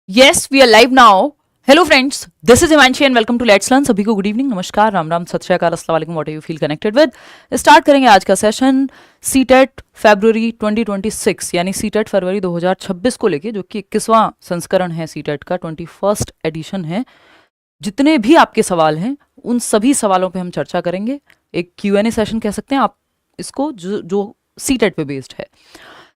Yes, we are live now. Hello friends, this is Himanshi and welcome to Let's Learn. सभी को good evening, नमस्कार, राम राम, सत श्री अकाल, अस्सलाम वालेकुम, what you feel connected with. Start करेंगे आज का सेशन सीटेट फरवरी 2026 यानी सीटेट फरवरी 2026 को लेके, जो कि 21वां संस्करण है सीटेट का, 21st एडिशन है। जितने भी आपके सवाल हैं उन सभी सवालों पे हम चर्चा करेंगे। एक Q&A सेशन कह सकते हैं आप इसको, जो सीटेट पे बेस्ड है।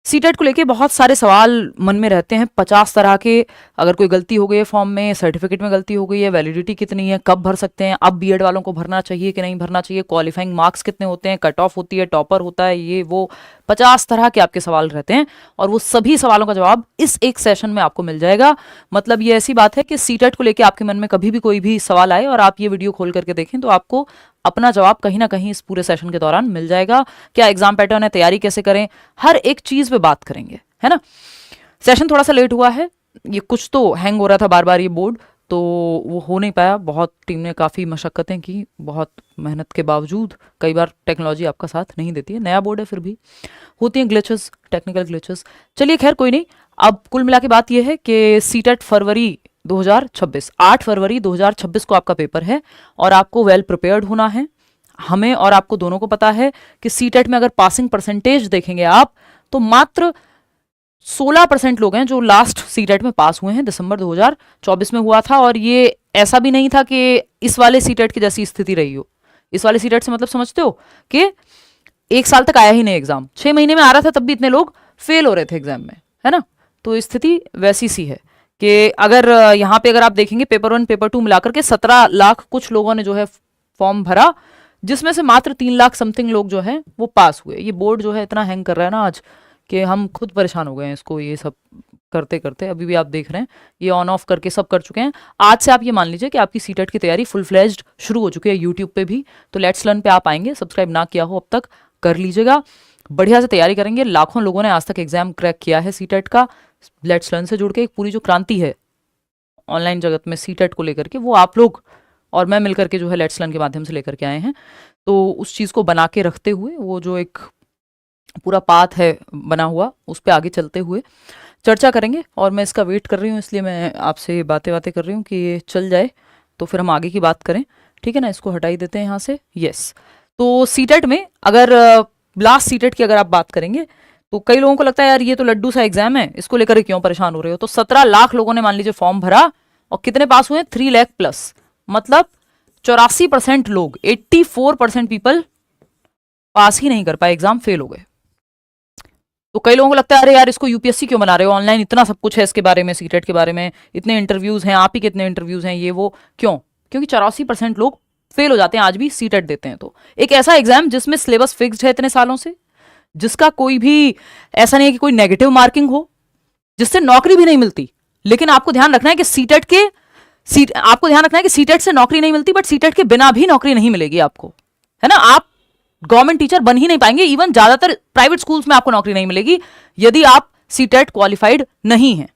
सीटेट को लेके बहुत सारे सवाल मन में रहते हैं, 50 तरह के। अगर कोई गलती हो गई है फॉर्म में, सर्टिफिकेट में गलती हो गई है, वैलिडिटी कितनी है, कब भर सकते हैं, अब बीएड वालों को भरना चाहिए कि नहीं भरना चाहिए, क्वालिफाइंग मार्क्स कितने होते हैं, कट ऑफ होती है, टॉपर होता है, ये वो 50 तरह के आपके सवाल रहते हैं और वो सभी सवालों का जवाब इस एक सेशन में आपको मिल जाएगा। मतलब ये ऐसी बात है कि सीटेट को लेके आपके मन में कभी भी कोई भी सवाल आए और आप ये वीडियो खोल करके देखें तो आपको अपना जवाब कहीं ना कहीं इस पूरे सेशन के दौरान मिल जाएगा। क्या एग्जाम पैटर्न है, तैयारी कैसे करें, हर एक चीज पे बात करेंगे, है ना। सेशन थोड़ा सा लेट हुआ है, ये कुछ तो हैंग हो रहा था बार बार ये बोर्ड, तो वो हो नहीं पाया। बहुत टीम ने काफ़ी मशक्क़तें की, बहुत मेहनत के बावजूद। कई बार टेक्नोलॉजी आपका साथ नहीं देती है, नया बोर्ड है, फिर भी होती हैं ग्लिचेस, टेक्निकल ग्लिचेस। चलिए खैर कोई नहीं। अब कुल मिला के बात यह है कि सीटेट फरवरी 2026, 8 फरवरी 2026 को आपका पेपर है और आपको वेल प्रिपेयर्ड होना है। हमें और आपको दोनों को पता है कि सीटेट में अगर पासिंग परसेंटेज देखेंगे आप तो मात्र 16% लोग हैं जो लास्ट सीटेट में पास हुए हैं। दिसंबर 2024 में हुआ था और ये ऐसा भी नहीं था कि इस वाले सीटेट की जैसी स्थिति रही हो। इस वाले सीटेट से मतलब समझते हो कि 1 साल तक आया ही नहीं एग्जाम, 6 महीने में आ रहा था, तब भी इतने लोग फेल हो रहे थे एग्जाम में, है ना। तो स्थिति वैसी सी है कि अगर यहाँ पे अगर आप देखेंगे पेपर 1 पेपर 2 मिलाकर के 17 लाख कुछ लोगों ने जो है फॉर्म भरा, जिसमें से मात्र 3 लाख समथिंग लोग जो है वो पास हुए। ये बोर्ड जो है इतना हैंग कर रहा है ना आज कि हम खुद परेशान हो गए हैं इसको ये सब करते करते। अभी भी आप देख रहे हैं ये ऑन ऑफ करके सब कर चुके हैं। आज से आप ये मान लीजिए कि आपकी सीटेट की तैयारी फुल फ्लेज्ड शुरू हो चुकी है यूट्यूब पे भी। तो लेट्स लर्न पे आप आएंगे, सब्सक्राइब ना किया हो अब तक कर लीजिएगा, बढ़िया से तैयारी करेंगे। लाखों लोगों ने आज तक एग्जाम क्रैक किया है सीटेट का। लेट्स लर्न से जुड़ के एक पूरी जो क्रांति है ऑनलाइन जगत में सीटेट को लेकर के, वो आप लोग और मैं मिलकर के जो है लेट्स लर्न के माध्यम से लेकर के आए हैं। तो उस चीज़ को बना के रखते हुए, वो जो एक पूरा पाथ है बना हुआ, उस पर आगे चलते हुए चर्चा करेंगे। और मैं इसका वेट कर रही हूँ, इसलिए मैं आपसे बातें कर रही हूँ कि ये चल जाए तो फिर हम आगे की बात करें, ठीक है ना। इसको हटा ही देते हैं यहाँ से, यस। तो सीटेट में अगर लास्ट सीटेट की अगर आप बात करेंगे तो कई लोगों को लगता है यार ये तो लड्डू सा एग्जाम है, इसको लेकर क्यों परेशान हो रहे हो। तो 17 लाख लोगों ने मान लीजिए फॉर्म भरा और कितने पास हुए, 3 लाख प्लस, मतलब 84% लोग, 84% पीपल पास ही नहीं कर पाए, एग्जाम फेल हो गए। तो कई लोगों को लगता है अरे यार इसको यूपीएससी क्यों बना रहे हो, ऑनलाइन इतना सब कुछ है इसके बारे में, सीटेट के बारे में इतने इंटरव्यूज हैं, आप ही कितने इंटरव्यूज हैं, ये वो क्यों। क्योंकि 84% लोग फेल हो जाते हैं आज भी सीटेट देते हैं। तो एक ऐसा एग्जाम जिसमें सिलेबस फिक्स्ड है इतने सालों से, जिसका कोई भी ऐसा नहीं है कि कोई नेगेटिव मार्किंग हो, जिससे नौकरी भी नहीं मिलती। लेकिन आपको ध्यान रखना है कि सीटेट से नौकरी नहीं मिलती, बट सीटेट के बिना भी नौकरी नहीं मिलेगी आपको, है ना। आप गवर्नमेंट टीचर बन ही नहीं पाएंगे, इवन ज्यादातर प्राइवेट स्कूल्स में आपको नौकरी नहीं मिलेगी यदि आप सीटेट क्वालिफाइड नहीं हैं।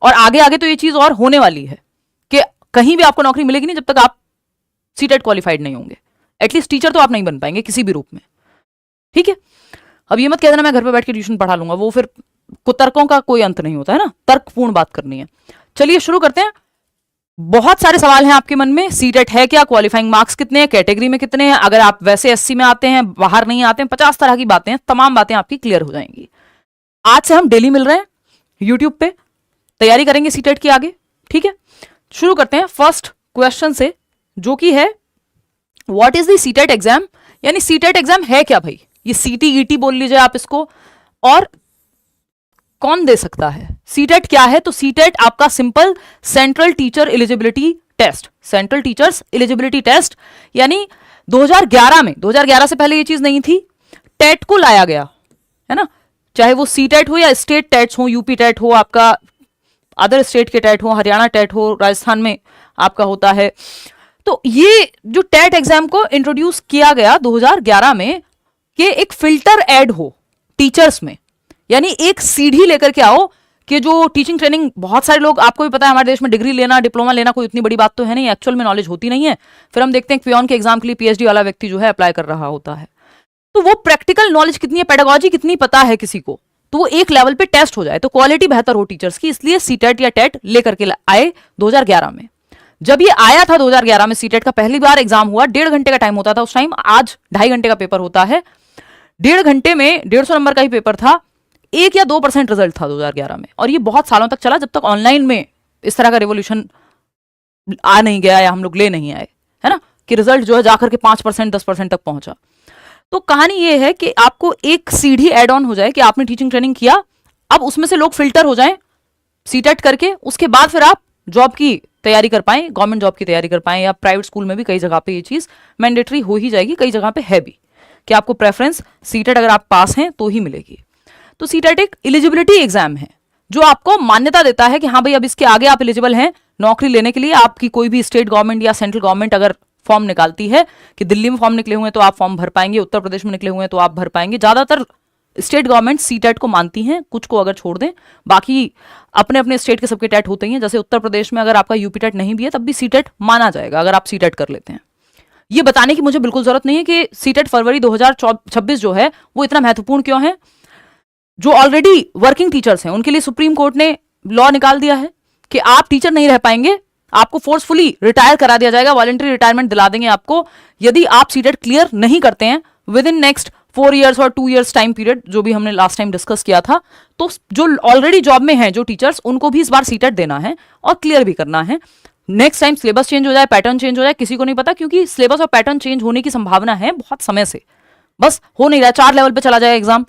और आगे आगे तो ये चीज और होने वाली है कि कहीं भी आपको नौकरी मिलेगी नहीं जब तक आप सीटेट क्वालिफाइड नहीं होंगे। एटलीस्ट टीचर तो आप नहीं बन पाएंगे किसी भी रूप में, ठीक है। अब ये मत कह देना मैं घर पे बैठ के ट्यूशन पढ़ा लूंगा, वो फिर कुतर्कों का कोई अंत नहीं होता है ना, तर्कपूर्ण बात करनी है। चलिए शुरू करते हैं। बहुत सारे सवाल हैं आपके मन में, सीटेट है क्या, क्वालिफाइंग मार्क्स कितने हैं, कैटेगरी में कितने हैं, अगर आप वैसे एससी में आते हैं, बाहर नहीं आते हैं, 50 तरह की बातें हैं, तमाम बातें आपकी क्लियर हो जाएंगी। आज से हम डेली मिल रहे हैं यूट्यूब पे, तैयारी करेंगे सीटेट की आगे, ठीक है। शुरू करते हैं फर्स्ट क्वेश्चन से, जो कि है what is the CTET exam, यानी सीटेट एग्जाम है क्या भाई। ये सीटीईटी बोल लीजिए आप इसको, और कौन दे सकता है। सीटेट क्या है, तो सीटेट आपका simple central teacher eligibility test, central teachers eligibility test, यानी 2011 से पहले ये चीज नहीं थी, टेट को लाया गया, है ना। चाहे वो सीटेट हो या स्टेट टेट्स हो, यूपी टेट हो, आपका अदर स्टेट के टेट हो, हरियाणा टेट हो, राजस्थान में आपका होता है। तो ये जो टेट एग्जाम को इंट्रोड्यूस किया गया 2011 में, कि एक फिल्टर ऐड हो टीचर्स में, यानी एक सीढ़ी लेकर के आओ कि जो टीचिंग ट्रेनिंग, बहुत सारे लोग, आपको भी पता है हमारे देश में डिग्री लेना, डिप्लोमा लेना कोई इतनी बड़ी बात तो है नहीं, एक्चुअल में नॉलेज होती नहीं है। फिर हम देखते हैं पियोन के एग्जाम के लिए पीएचडी वाला व्यक्ति जो है अप्लाई कर रहा होता है। तो वो प्रैक्टिकल नॉलेज कितनी है, पेडागोजी कितनी पता है किसी को, तो वो एक लेवल पे टेस्ट हो जाए, तो क्वालिटी बेहतर हो टीचर्स की, इसलिए सीटेट या टेट लेकर के आए 2011 में। जब ये आया था 2011 में, सीटेट का पहली बार एग्जाम हुआ, 1.5 घंटे का टाइम होता था उस टाइम, आज 2.5 घंटे का पेपर होता है। 1.5 घंटे में 150 नंबर का ही पेपर था, 1 या 2% रिजल्ट था 2011 में, और ये बहुत सालों तक चला, जब तक ऑनलाइन में इस तरह का रेवोल्यूशन आ नहीं गया या हम लोग ले नहीं आए, है ना, कि रिजल्ट जो है जाकर के 5% 10% तक पहुंचा। तो कहानी ये है कि आपको एक सीढ़ी एड ऑन हो जाए कि आपने टीचिंग ट्रेनिंग किया, अब उसमें से लोग फिल्टर हो जाएं सीटेट करके, उसके बाद फिर आप जॉब की तैयारी कर पाएं, गवर्नमेंट जॉब की तैयारी कर पाएं, या प्राइवेट स्कूल में भी कई जगह पे ये चीज मैंडेटरी हो ही जाएगी, कई जगह पे है भी कि आपको प्रेफरेंस सीटेट अगर आप पास हैं तो ही मिलेगी। तो सीटेट एक एलिजिबिलिटी एग्जाम है जो आपको मान्यता देता है कि हाँ भाई अब इसके आगे आप एलिजिबल हैं नौकरी लेने के लिए। आपकी कोई भी स्टेट गवर्नमेंट या सेंट्रल गवर्नमेंट अगर फॉर्म निकालती है कि दिल्ली में फॉर्म निकले हुए हैं तो आप फॉर्म भर पाएंगे, उत्तर प्रदेश में निकले हुए हैं तो आप भर पाएंगे, ज्यादातर स्टेट गवर्नमेंट सीटेट को मानती हैं, कुछ को अगर छोड़ दें, बाकी अपने अपने स्टेट के सबके टेट होते ही हैं। जैसे उत्तर प्रदेश में अगर आपका यूपी टेट नहीं भी है तब भी सीटेट माना जाएगा अगर आप सीटेट कर लेते हैं। ये बताने की मुझे बिल्कुल जरूरत नहीं है कि सीटेट फरवरी 2026 जो है वो इतना महत्वपूर्ण क्यों है। जो ऑलरेडी वर्किंग टीचर्स हैं उनके लिए सुप्रीम कोर्ट ने लॉ निकाल दिया है कि आप टीचर नहीं रह पाएंगे, आपको फोर्सफुली रिटायर करा दिया जाएगा, वॉलंटरी रिटायरमेंट दिला देंगे आपको यदि आप सीटेट क्लियर नहीं करते हैं विद इन नेक्स्ट 4 years और 2 years टाइम पीरियड, जो भी हमने लास्ट टाइम डिस्कस किया था। तो जो ऑलरेडी जॉब में हैं जो टीचर्स, उनको भी इस बार सीटेट देना है और क्लियर भी करना है। नेक्स्ट टाइम सिलेबस चेंज हो जाए, पैटर्न चेंज हो जाए, किसी को नहीं पता, क्योंकि सिलेबस और पैटर्न चेंज होने की संभावना है बहुत समय से, बस हो नहीं रहा, 4 लेवल पे चला जाए एग्जाम,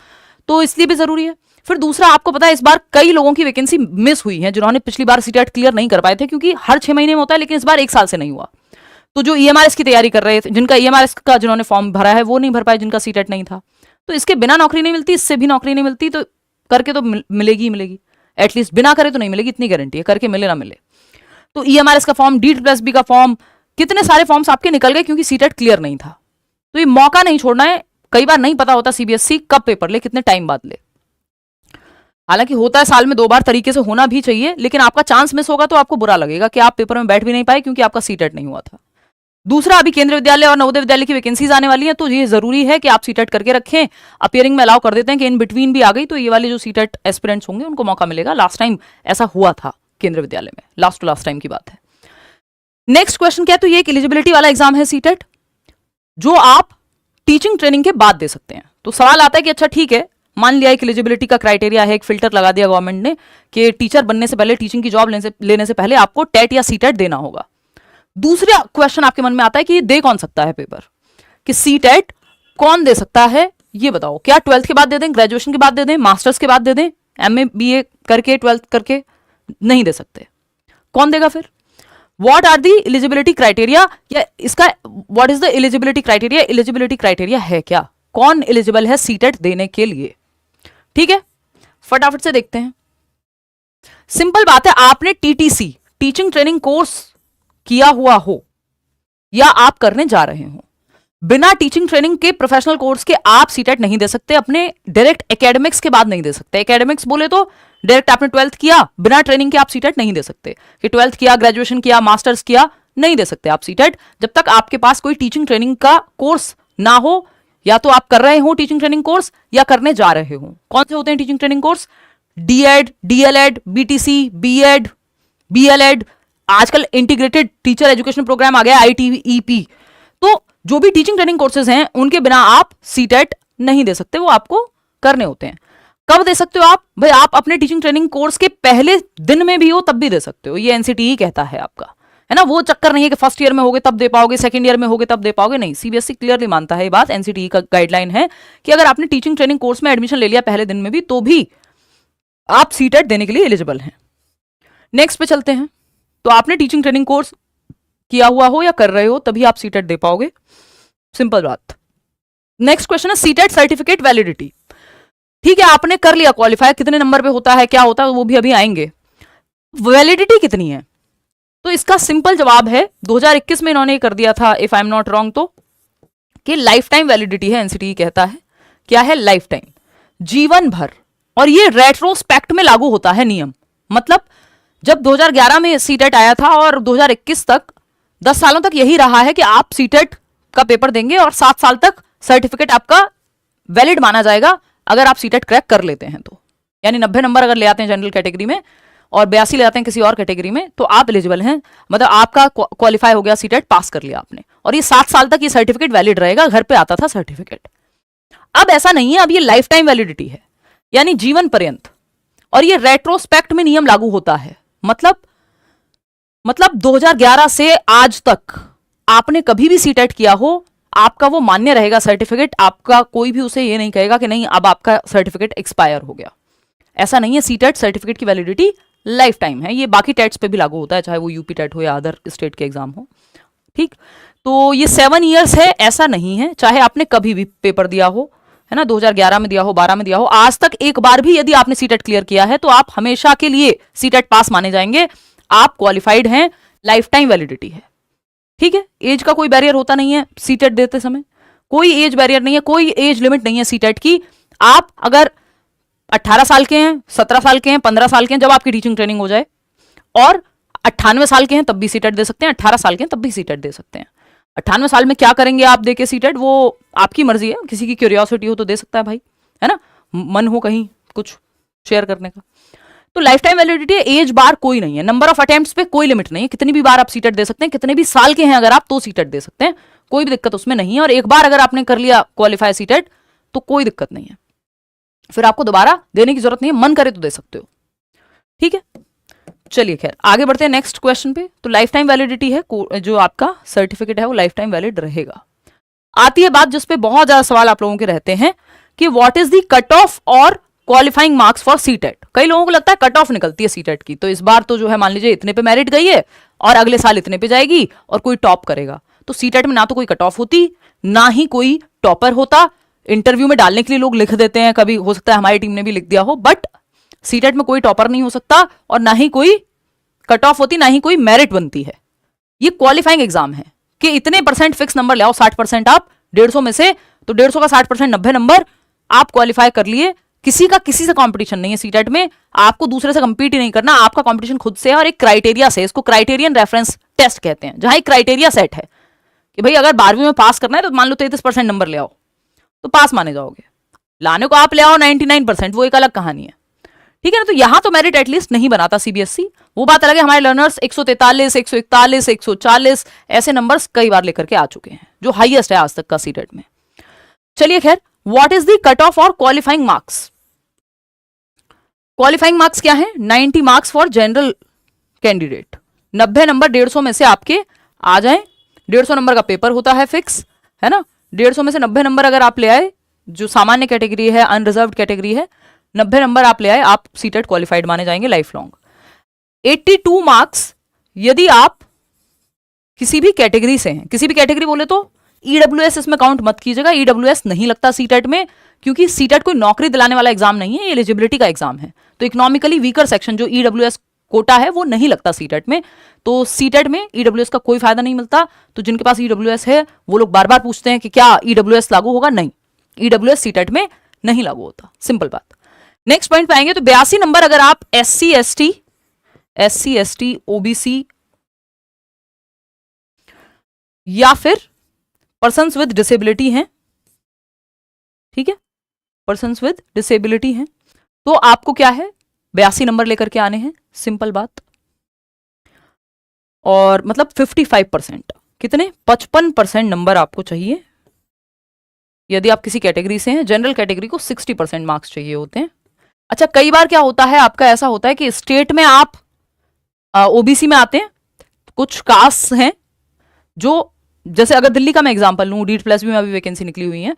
तो इसलिए भी जरूरी है। फिर दूसरा, आपको पता है इस बार कई लोगों की वैकेंसी मिस हुई है जिन्होंने पिछली बार सीटेट क्लियर नहीं कर पाए थे, क्योंकि हर 6 महीने में होता है, लेकिन इस बार 1 साल से नहीं हुआ। तो जो ईएमआरएस की तैयारी कर रहे थे, जिनका ईएमआरएस का जिन्होंने फॉर्म भरा है वो नहीं भर पाए, जिनका सीटेट नहीं था, तो इसके बिना नौकरी नहीं मिलती, इससे भी नौकरी नहीं मिलती, तो करके तो मिलेगी ही मिलेगी, एटलीस्ट बिना करे तो नहीं मिलेगी, इतनी गारंटी है, करके मिले ना मिले। तो ईएमआरएस का फॉर्म, D+B का फॉर्म, कितने सारे फॉर्म्स आपके निकल गए क्योंकि सीटेट क्लियर नहीं था। तो ये मौका नहीं छोड़ना है। कई बार नहीं पता होता सीबीएसई कब पेपर ले, कितने टाइम बाद ले, हालांकि होता है साल में 2 बार, तरीके से होना भी चाहिए, लेकिन आपका चांस मिस होगा तो आपको बुरा लगेगा कि आप पेपर में बैठ भी नहीं पाए क्योंकि आपका सीटेट नहीं हुआ था। दूसरा, अभी केंद्रीय विद्यालय और नवोदय विद्यालय की वैकेंसीज आने वाली हैं, तो ये जरूरी है कि आप सीटेट करके रखें। अपियरिंग में अलाउ कर देते हैं कि इन बिटवीन भी आ गई तो ये वाले जो सीटेट एस्पिरेंट्स होंगे उनको मौका मिलेगा। लास्ट टाइम ऐसा हुआ था केंद्रीय विद्यालय में, लास्ट टू लास्ट टाइम की बात है। नेक्स्ट क्वेश्चन क्या है, तो ये एक एलिजिबिलिटी वाला एग्जाम है सीटेट, जो आप टीचिंग ट्रेनिंग के बाद दे सकते हैं। तो सवाल आता है कि अच्छा ठीक है, मान लिया एक एलिजिबिलिटी का क्राइटेरिया है, एक फिल्टर लगा दिया गवर्नमेंट ने कि टीचर बनने से पहले, टीचिंग की जॉब लेने से पहले आपको टेट या सीटेट देना होगा। दूसरा क्वेश्चन आपके मन में आता है कि ये दे कौन सकता है पेपर, कि सीटेट कौन दे सकता है, ये बताओ। क्या 12th के बाद दे दें, ग्रेजुएशन के बाद दे दें, मास्टर्स के बाद दे दें, MA BA करके 12th करके? नहीं दे सकते। कौन देगा फिर? What are the eligibility criteria, या इसका what is the eligibility criteria, eligibility criteria है क्या, कौन एलिजिबल है सीटेट देने के लिए? ठीक है, फटाफट से देखते हैं। सिंपल बात है, आपने TTC टीचिंग ट्रेनिंग कोर्स किया हुआ हो या आप करने जा रहे हो, बिना टीचिंग ट्रेनिंग के प्रोफेशनल कोर्स के आप सीटेट नहीं दे सकते, अपने डायरेक्ट एकेडमिक्स के बाद नहीं दे सकते। एकेडमिक्स बोले तो डायरेक्ट आपने 12th किया, बिना ट्रेनिंग के आप सीटेट नहीं दे सकते, कि 12th किया, ग्रेजुएशन किया, मास्टर्स किया, नहीं दे सकते आप सीटेट जब तक आपके पास कोई टीचिंग ट्रेनिंग का कोर्स ना हो, या तो आप कर रहे हो टीचिंग ट्रेनिंग कोर्स या करने जा रहे हो। कौन से होते हैं teaching training course? DED, DLED, BTC, BEd, BLEd, आजकल इंटीग्रेटेड टीचर एजुकेशन प्रोग्राम आ गया ITEP। तो जो भी टीचिंग ट्रेनिंग कोर्सेज हैं उनके बिना आप सीटेट नहीं दे सकते, वो आपको करने होते हैं। कब दे सकते हो आप? भाई आप अपने टीचिंग ट्रेनिंग कोर्स के पहले दिन में भी हो तब भी दे सकते हो, ये NCTE कहता है आपका, है ना। वो चक्कर नहीं है कि फर्स्ट ईयर में होगे तब दे पाओगे, सेकंड ईयर में होगे तब दे पाओगे, नहीं। CBSE क्लियरली मानता है ये बात, NCTE का गाइडलाइन है कि अगर आपने टीचिंग ट्रेनिंग कोर्स में एडमिशन ले लिया पहले दिन में भी, तो भी आप सीटेट देने के लिए एलिजिबल हैं। नेक्स्ट पे चलते हैं। तो आपने टीचिंग ट्रेनिंग कोर्स किया हुआ हो या कर रहे हो तभी आप सीटेट दे पाओगे, सिंपल बात। नेक्स्ट क्वेश्चन है सीटेट सर्टिफिकेट वैलिडिटी। ठीक है, आपने कर लिया क्वालिफाई, कितने नंबर पे होता है, क्या होता है, वो भी अभी आएंगे। वैलिडिटी कितनी है? तो इसका सिंपल जवाब है, 2021 में इन्होंने कर दिया था if I am not wrong, तो कि लाइफ टाइम वैलिडिटी है, NCTE कहता है। क्या है? लाइफ टाइम, जीवन भर। और ये रेट्रोस्पेक्ट में लागू होता है नियम, मतलब जब 2011 में सीटेट आया था और 2021 तक 10 सालों तक यही रहा है कि आप सीटेट का पेपर देंगे और 7 साल तक सर्टिफिकेट आपका वैलिड माना जाएगा अगर आप सीटेट क्रैक कर लेते हैं तो। यानी 90 नंबर अगर ले आते हैं जनरल कैटेगरी में और 82 ले आते हैं किसी और कैटेगरी में, तो आप एलिजिबल हैं, मतलब आपका क्वालिफाई हो गया, सीटेट पास कर लिया आपने, और ये 7 साल तक ये सर्टिफिकेट वैलिड रहेगा, घर पे आता था सर्टिफिकेट। अब ऐसा नहीं है, अब ये लाइफ टाइम वैलिडिटी है, यानी जीवन पर्यंत, और ये रेट्रोस्पेक्ट में नियम लागू होता है। मतलब 2011 से आज तक आपने कभी भी सीटेट किया हो, आपका वो मान्य रहेगा सर्टिफिकेट, आपका कोई भी उसे ये नहीं कहेगा कि नहीं अब आपका सर्टिफिकेट एक्सपायर हो गया। ऐसा नहीं है, सीटेट सर्टिफिकेट की वैलिडिटी लाइफ टाइम है। ये बाकी टेट्स पे भी लागू होता है, चाहे वो यूपी टेट हो या अदर स्टेट के एग्जाम हो, ठीक। तो ये 7 ईयर्स है, ऐसा नहीं है, चाहे आपने कभी भी पेपर दिया हो, है ना, 2011 में दिया हो, 12 में दिया हो, आज तक एक बार भी यदि आपने सीटेट क्लियर किया है तो आप हमेशा के लिए सीटेट पास माने जाएंगे, आप क्वालिफाइड हैं, लाइफ टाइम वैलिडिटी है, ठीक है। एज का कोई बैरियर होता नहीं है सीटेट देते समय, कोई एज बैरियर नहीं है, कोई एज लिमिट नहीं है सीटेट की। आप अगर 18 साल के हैं, 17 साल के हैं, 15 साल के हैं, जब आपकी टीचिंग ट्रेनिंग हो जाए, और 98 साल के हैं तब भी सीटेट दे सकते हैं, 18 साल के हैं तब भी सीटेट दे सकते हैं। 98 साल में क्या करेंगे आप देके सीटेट, वो आपकी मर्जी है, किसी की क्यूरियोसिटी हो तो दे सकता है भाई, है ना, मन हो कहीं कुछ शेयर करने का। तो लाइफ टाइम वैलिडिटी है, एज बार कोई नहीं है, नंबर ऑफ अटेम्प्ट्स पे कोई लिमिट नहीं है, कितनी भी बार आप सीटेट दे सकते हैं, कितने भी साल के हैं अगर आप तो सीटेट दे सकते हैं, कोई भी दिक्कत उसमें नहीं है। और एक बार अगर आपने कर लिया क्वालिफाई सीटेट तो कोई दिक्कत नहीं है, फिर आपको दोबारा देने की जरूरत नहीं है, मन करे तो दे सकते हो, ठीक है। चलिए खैर आगे बढ़ते हैं नेक्स्ट क्वेश्चन पे। तो लाइफ टाइम वैलिडिटी है, जो आपका सर्टिफिकेट है वो लाइफ टाइम वैलिड रहेगा। आती है बात जिसपे बहुत ज्यादा सवाल आप लोगों के रहते हैं कि what is the cut off और क्वालिफाइंग मार्क्स फॉर सीटेट। कई लोगों को लगता है कट ऑफ निकलती है सीटेट की, तो इस बार तो जो है मान लीजिए इतने पे मेरिट गई है और अगले साल इतने पे जाएगी और कोई टॉप करेगा। तो सीटेट में ना तो कोई कट ऑफ होती, ना ही कोई टॉपर होता। इंटरव्यू में डालने के लिए लोग लिख देते हैं, कभी हो सकता है हमारी टीम ने भी लिख दिया हो, बट सीटेट में कोई टॉपर नहीं हो सकता और ना ही कोई कट ऑफ होती, ना ही कोई मेरिट बनती है। ये क्वालिफाइंग एग्जाम है कि इतने परसेंट फिक्स नंबर ले आओ, 60% आप 150 में से, तो 150 का 60% 90 नंबर आप क्वालिफाई कर लिए। किसी का किसी से कंपटीशन नहीं है सीटेट में, आपको दूसरे से कंपीट ही नहीं करना, आपका कंपटीशन खुद से है और एक क्राइटेरिया से, इसको क्राइटेरियन रेफरेंस टेस्ट कहते हैं, जहां एक क्राइटेरिया सेट है कि भाई अगर 12वीं में पास करना है तो मान लो 33% नंबर ले आओ तो पास माने जाओगे, लाने को आप ले आओ 99%, वो एक अलग कहानी है, ठीक है ना। तो यहां तो मेरिट एटलीस्ट नहीं बनाता सीबीएसई, वो बात अलग है। हमारे लर्नर्स 143, 141, 140 ऐसे नंबर्स कई बार लेकर के आ चुके हैं, जो हाईएस्ट है आज तक का सीटेट में। चलिए खैर, what is the cut off और क्वालिफाइंग मार्क्स। क्वालिफाइंग मार्क्स क्या है? 90 marks for general candidate, 90 number 150 में से आपके आ जाए। 150 नंबर का पेपर होता है फिक्स, है ना। 150 में से 90 नंबर अगर आप ले आए, जो सामान्य कैटेगरी है, अनरिजर्व्ड कैटेगरी है, 90 नंबर आप ले आए, आप सीटेट क्वालिफाइड माने जाएंगे लाइफ लॉन्ग। 82 मार्क्स यदि आप किसी भी कैटेगरी से हैं, किसी भी कैटेगरी बोले तो ईडब्ल्यूएस इसमें काउंट मत कीजिएगा, ईडब्ल्यूएस नहीं लगता सीटेट में, क्योंकि सीटेट कोई नौकरी दिलाने वाला एग्जाम नहीं है, ये एलिजिबिलिटी का एग्जाम है। तो इकोनॉमिकली वीकर सेक्शन जो ईडब्ल्यूएस कोटा है वो नहीं लगता सीटेट में, तो सीटेट में ईडब्ल्यूएस का कोई फायदा नहीं मिलता। तो जिनके पास ईडब्ल्यूएस है वो लोग बार बार पूछते हैं कि क्या ईडब्ल्यूएस लागू होगा, नहीं, ईडब्ल्यूएस सीटेट में नहीं लागू होता, सिंपल बात। नेक्स्ट पॉइंट पे आएंगे तो 82 नंबर अगर आप SC ST ओबीसी या फिर पर्सन्स विद डिसेबिलिटी हैं, ठीक है, पर्सन्स विद डिसेबिलिटी हैं, तो आपको क्या है 82 नंबर लेकर के आने हैं, सिंपल बात। और मतलब 55%, कितने 55% नंबर आपको चाहिए यदि आप किसी कैटेगरी से हैं। जनरल कैटेगरी को 60% मार्क्स चाहिए होते हैं। अच्छा, कई बार क्या होता है, आपका ऐसा होता है कि स्टेट में आप ओबीसी में आते हैं, कुछ कास्ट हैं जो, जैसे अगर दिल्ली का मैं एग्जांपल लूं, डीड प्लस भी में अभी वैकेंसी निकली हुई है,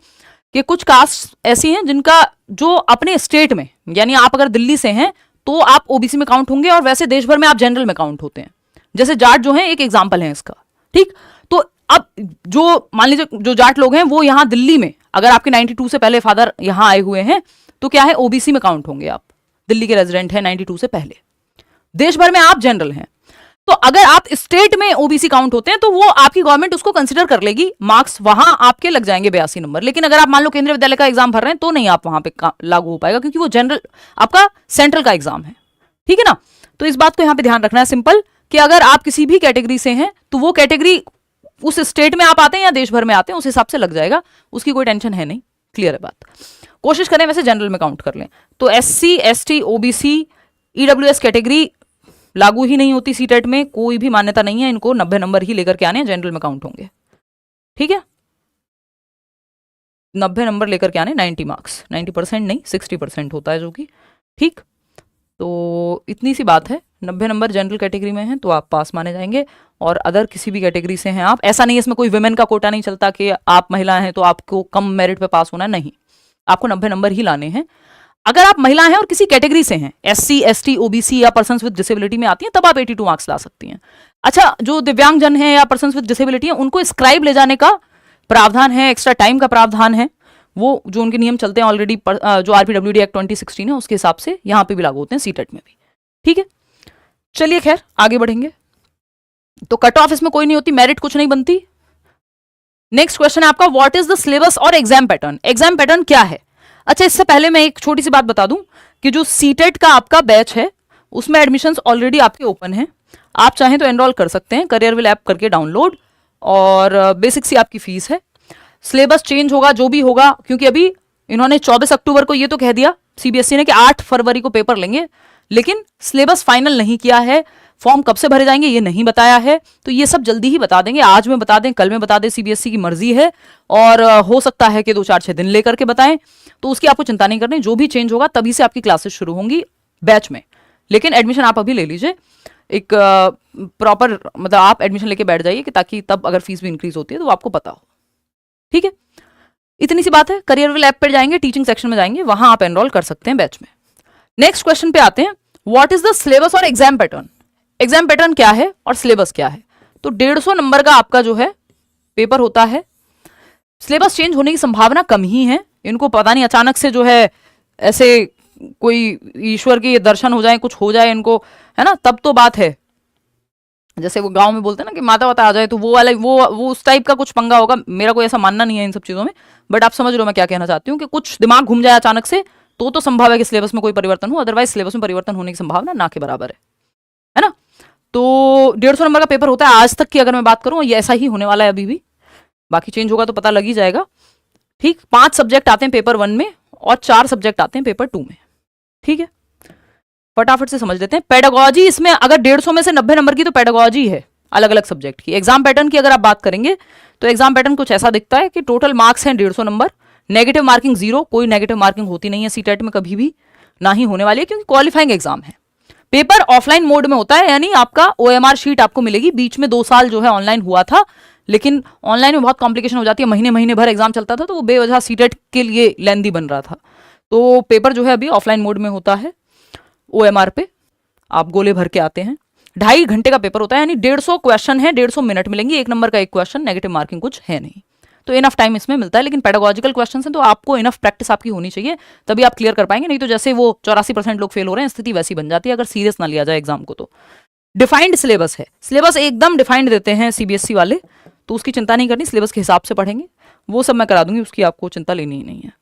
कि कुछ कास्ट ऐसी हैं जिनका जो अपने स्टेट में, यानी आप अगर दिल्ली से हैं तो आप ओबीसी में काउंट होंगे और वैसे देश भर में आप जनरल में काउंट होते हैं। जैसे जाट जो है एक एग्जाम्पल है इसका, ठीक। तो अब जो मान लीजिए जो जाट लोग हैं वो यहाँ दिल्ली में, अगर आपके 92 से पहले फादर यहाँ आए हुए हैं तो क्या है ओबीसी में काउंट होंगे, आप दिल्ली के रेजिडेंट हैं 92 से पहले, देश भर में आप जनरल हैं। तो अगर आप स्टेट में ओबीसी काउंट होते हैं तो वो आपकी गवर्नमेंट उसको कंसीडर कर लेगी, मार्क्स वहां आपके लग जाएंगे 82 नंबर। लेकिन अगर आप मान लो केंद्रीय विद्यालय का एग्जाम भर रहे हैं तो नहीं आप वहां पे लागू हो पाएगा, क्योंकि वो जनरल आपका सेंट्रल का एग्जाम है, ठीक है ना। तो इस बात को यहां पे ध्यान रखना है सिंपल, कि अगर आप किसी भी कैटेगरी से हैं तो वो कैटेगरी उस स्टेट में आप आते हैं या देश भर में आते हैं उस हिसाब से लग जाएगा, उसकी कोई टेंशन है नहीं, क्लियर है बात। कोशिश करें वैसे जनरल में काउंट कर लें। तो SC ST OBC EWS category लागू ही नहीं होती सीटेट में, कोई भी मान्यता नहीं है, इनको 90 नंबर ही लेकर के आने हैं, जनरल में काउंट होंगे। ठीक है, 90 नंबर लेकर के आने, 90 मार्क्स, 90% नहीं 60% होता है जो कि। ठीक, तो इतनी सी बात है। 90 नंबर जनरल कैटेगरी में हैं तो आप पास माने जाएंगे, और अदर किसी भी कैटेगरी से हैं आप, ऐसा नहीं है इसमें कोई विमेन का कोटा नहीं चलता कि आप महिला हैं तो आपको कम मेरिट पे पास होना है, नहीं, आपको 90 नंबर ही लाने हैं। अगर आप महिला हैं और किसी कैटेगरी से हैं, SC ST OBC या पर्सन्स विद डिसेबिलिटी में आती हैं, तब आप 82 मार्क्स ला सकती हैं। अच्छा, जो दिव्यांग जन हैं या पर्सन्स विद डिसेबिलिटी हैं, उनको स्क्राइब ले जाने का प्रावधान है, एक्स्ट्रा टाइम का प्रावधान है, वो जो उनके नियम चलते हैं ऑलरेडी, जो RPWD एक्ट 2016 है उसके हिसाब से यहाँ पे भी लागू होते हैं सीटेट में भी। ठीक है, चलिए खैर आगे बढ़ेंगे। तो कट ऑफ इसमें कोई नहीं होती, मेरिट कुछ नहीं बनती। नेक्स्ट क्वेश्चन है आपका, व्हाट इज द सिलेबस और एग्जाम पैटर्न। एग्जाम पैटर्न क्या है? अच्छा, इससे पहले मैं एक छोटी सी बात बता दूं कि जो सीटेट का आपका बैच है उसमें एडमिशंस ऑलरेडी आपके ओपन हैं, आप चाहें तो एनरोल कर सकते हैं, करियरविल ऐप करके डाउनलोड, और बेसिक सी आपकी फीस है। सिलेबस चेंज होगा जो भी होगा, क्योंकि अभी इन्होंने 24 अक्टूबर को ये तो कह दिया CBSE ने कि 8 फरवरी को पेपर लेंगे, लेकिन सिलेबस फाइनल नहीं किया है, फॉर्म कब से भरे जाएंगे ये नहीं बताया है, तो ये सब जल्दी ही बता देंगे, आज में बता दें, कल में बता दें, CBSE की मर्जी है, और हो सकता है कि 2-4-6 दिन लेकर के बताएं, तो उसकी आपको चिंता नहीं करनी, जो भी चेंज होगा तभी से आपकी क्लासेस शुरू होंगी बैच में। लेकिन एडमिशन आप अभी ले लीजिए, एक प्रॉपर मतलब आप एडमिशन लेके बैठ जाइए कि ताकि तब अगर फीस भी इंक्रीज होती है तो आपको पता हो। ठीक है, इतनी सी बात है। करियरविल ऐप पर जाएंगे, टीचिंग सेक्शन में जाएंगे, वहां आप एनरोल कर सकते हैं बैच में। नेक्स्ट क्वेश्चन पे आते हैं, व्हाट इज द सिलेबस और एग्जाम पैटर्न। एग्जाम पैटर्न क्या है और सिलेबस क्या है? तो 150 नंबर का आपका जो है पेपर होता है, सिलेबस चेंज होने की संभावना कम ही है, इनको पता नहीं अचानक से जो है ऐसे कोई ईश्वर के दर्शन हो जाए, कुछ हो जाए इनको, है ना, तब तो बात है, जैसे वो गांव में बोलते हैं ना कि माता वाता आ जाए, तो वो वाला वो उस टाइप का कुछ पंगा होगा। मेरा कोई ऐसा मानना नहीं है इन सब चीज़ों में, बट आप समझ रहे हो मैं क्या कहना चाहती हूँ, कि कुछ दिमाग घूम जाए अचानक से तो संभव है कि सिलेबस में कोई परिवर्तन हो, अदरवाइज सिलेबस में परिवर्तन होने की संभावना ना के बराबर है ना। तो 150 नंबर का पेपर होता है, आज तक की अगर मैं बात करूँ ये ऐसा ही होने वाला है अभी भी, बाकी चेंज होगा तो पता लग ही जाएगा। ठीक, 5 सब्जेक्ट आते हैं पेपर 1 में और 4 सब्जेक्ट आते हैं पेपर 2 में। ठीक है, फटाफट से समझ लेते हैं। पेडागोजी, इसमें अगर 150 में से 90 नंबर की तो पेडागोजी है अलग अलग सब्जेक्ट की। एग्जाम पैटर्न की अगर आप बात करेंगे तो एग्जाम पैटर्न कुछ ऐसा दिखता है कि टोटल मार्क्स हैं 150 नंबर, नेगेटिव मार्किंग 0, कोई नेगेटिव मार्किंग होती नहीं है सीटेट में कभी भी, ना ही होने वाली है, क्योंकि क्वालिफाइंग एग्जाम है। पेपर ऑफलाइन मोड में होता है, यानी आपका OMR शीट आपको मिलेगी। बीच में 2 साल जो है ऑनलाइन हुआ था, लेकिन ऑनलाइन में बहुत कॉम्प्लिकेशन हो जाती है, महीने महीने भर एग्जाम चलता था, तो वो बेवजह सीटेट के लिए लेंदी बन रहा था। तो पेपर जो है अभी ऑफलाइन मोड में होता है, OMR पे आप गोले भर के आते हैं। 2.5 घंटे का पेपर होता है, यानी 150 क्वेश्चन है, 150 मिनट मिलेंगे, 1 नंबर का 1 क्वेश्चन, नेगेटिव मार्किंग कुछ है नहीं, तो इनफ टाइम इसमें मिलता है। लेकिन पेडागोजिकल क्वेश्चन है तो आपको इनफ प्रैक्टिस आपकी होनी चाहिए, तभी आप क्लियर कर पाएंगे, नहीं तो जैसे वो 84% लोग फेल हो रहे हैं, स्थिति वैसी बन जाती है अगर सीरियस ना लिया जाए एग्जाम को। तो डिफाइंड सिलेबस है, सिलेबस एकदम डिफाइंड देते हैं CBSE वाले, तो उसकी चिंता नहीं करनी, सिलेबस के हिसाब से पढ़ेंगे, वो सब मैं करा दूंगी, उसकी आपको चिंता लेनी ही नहीं है।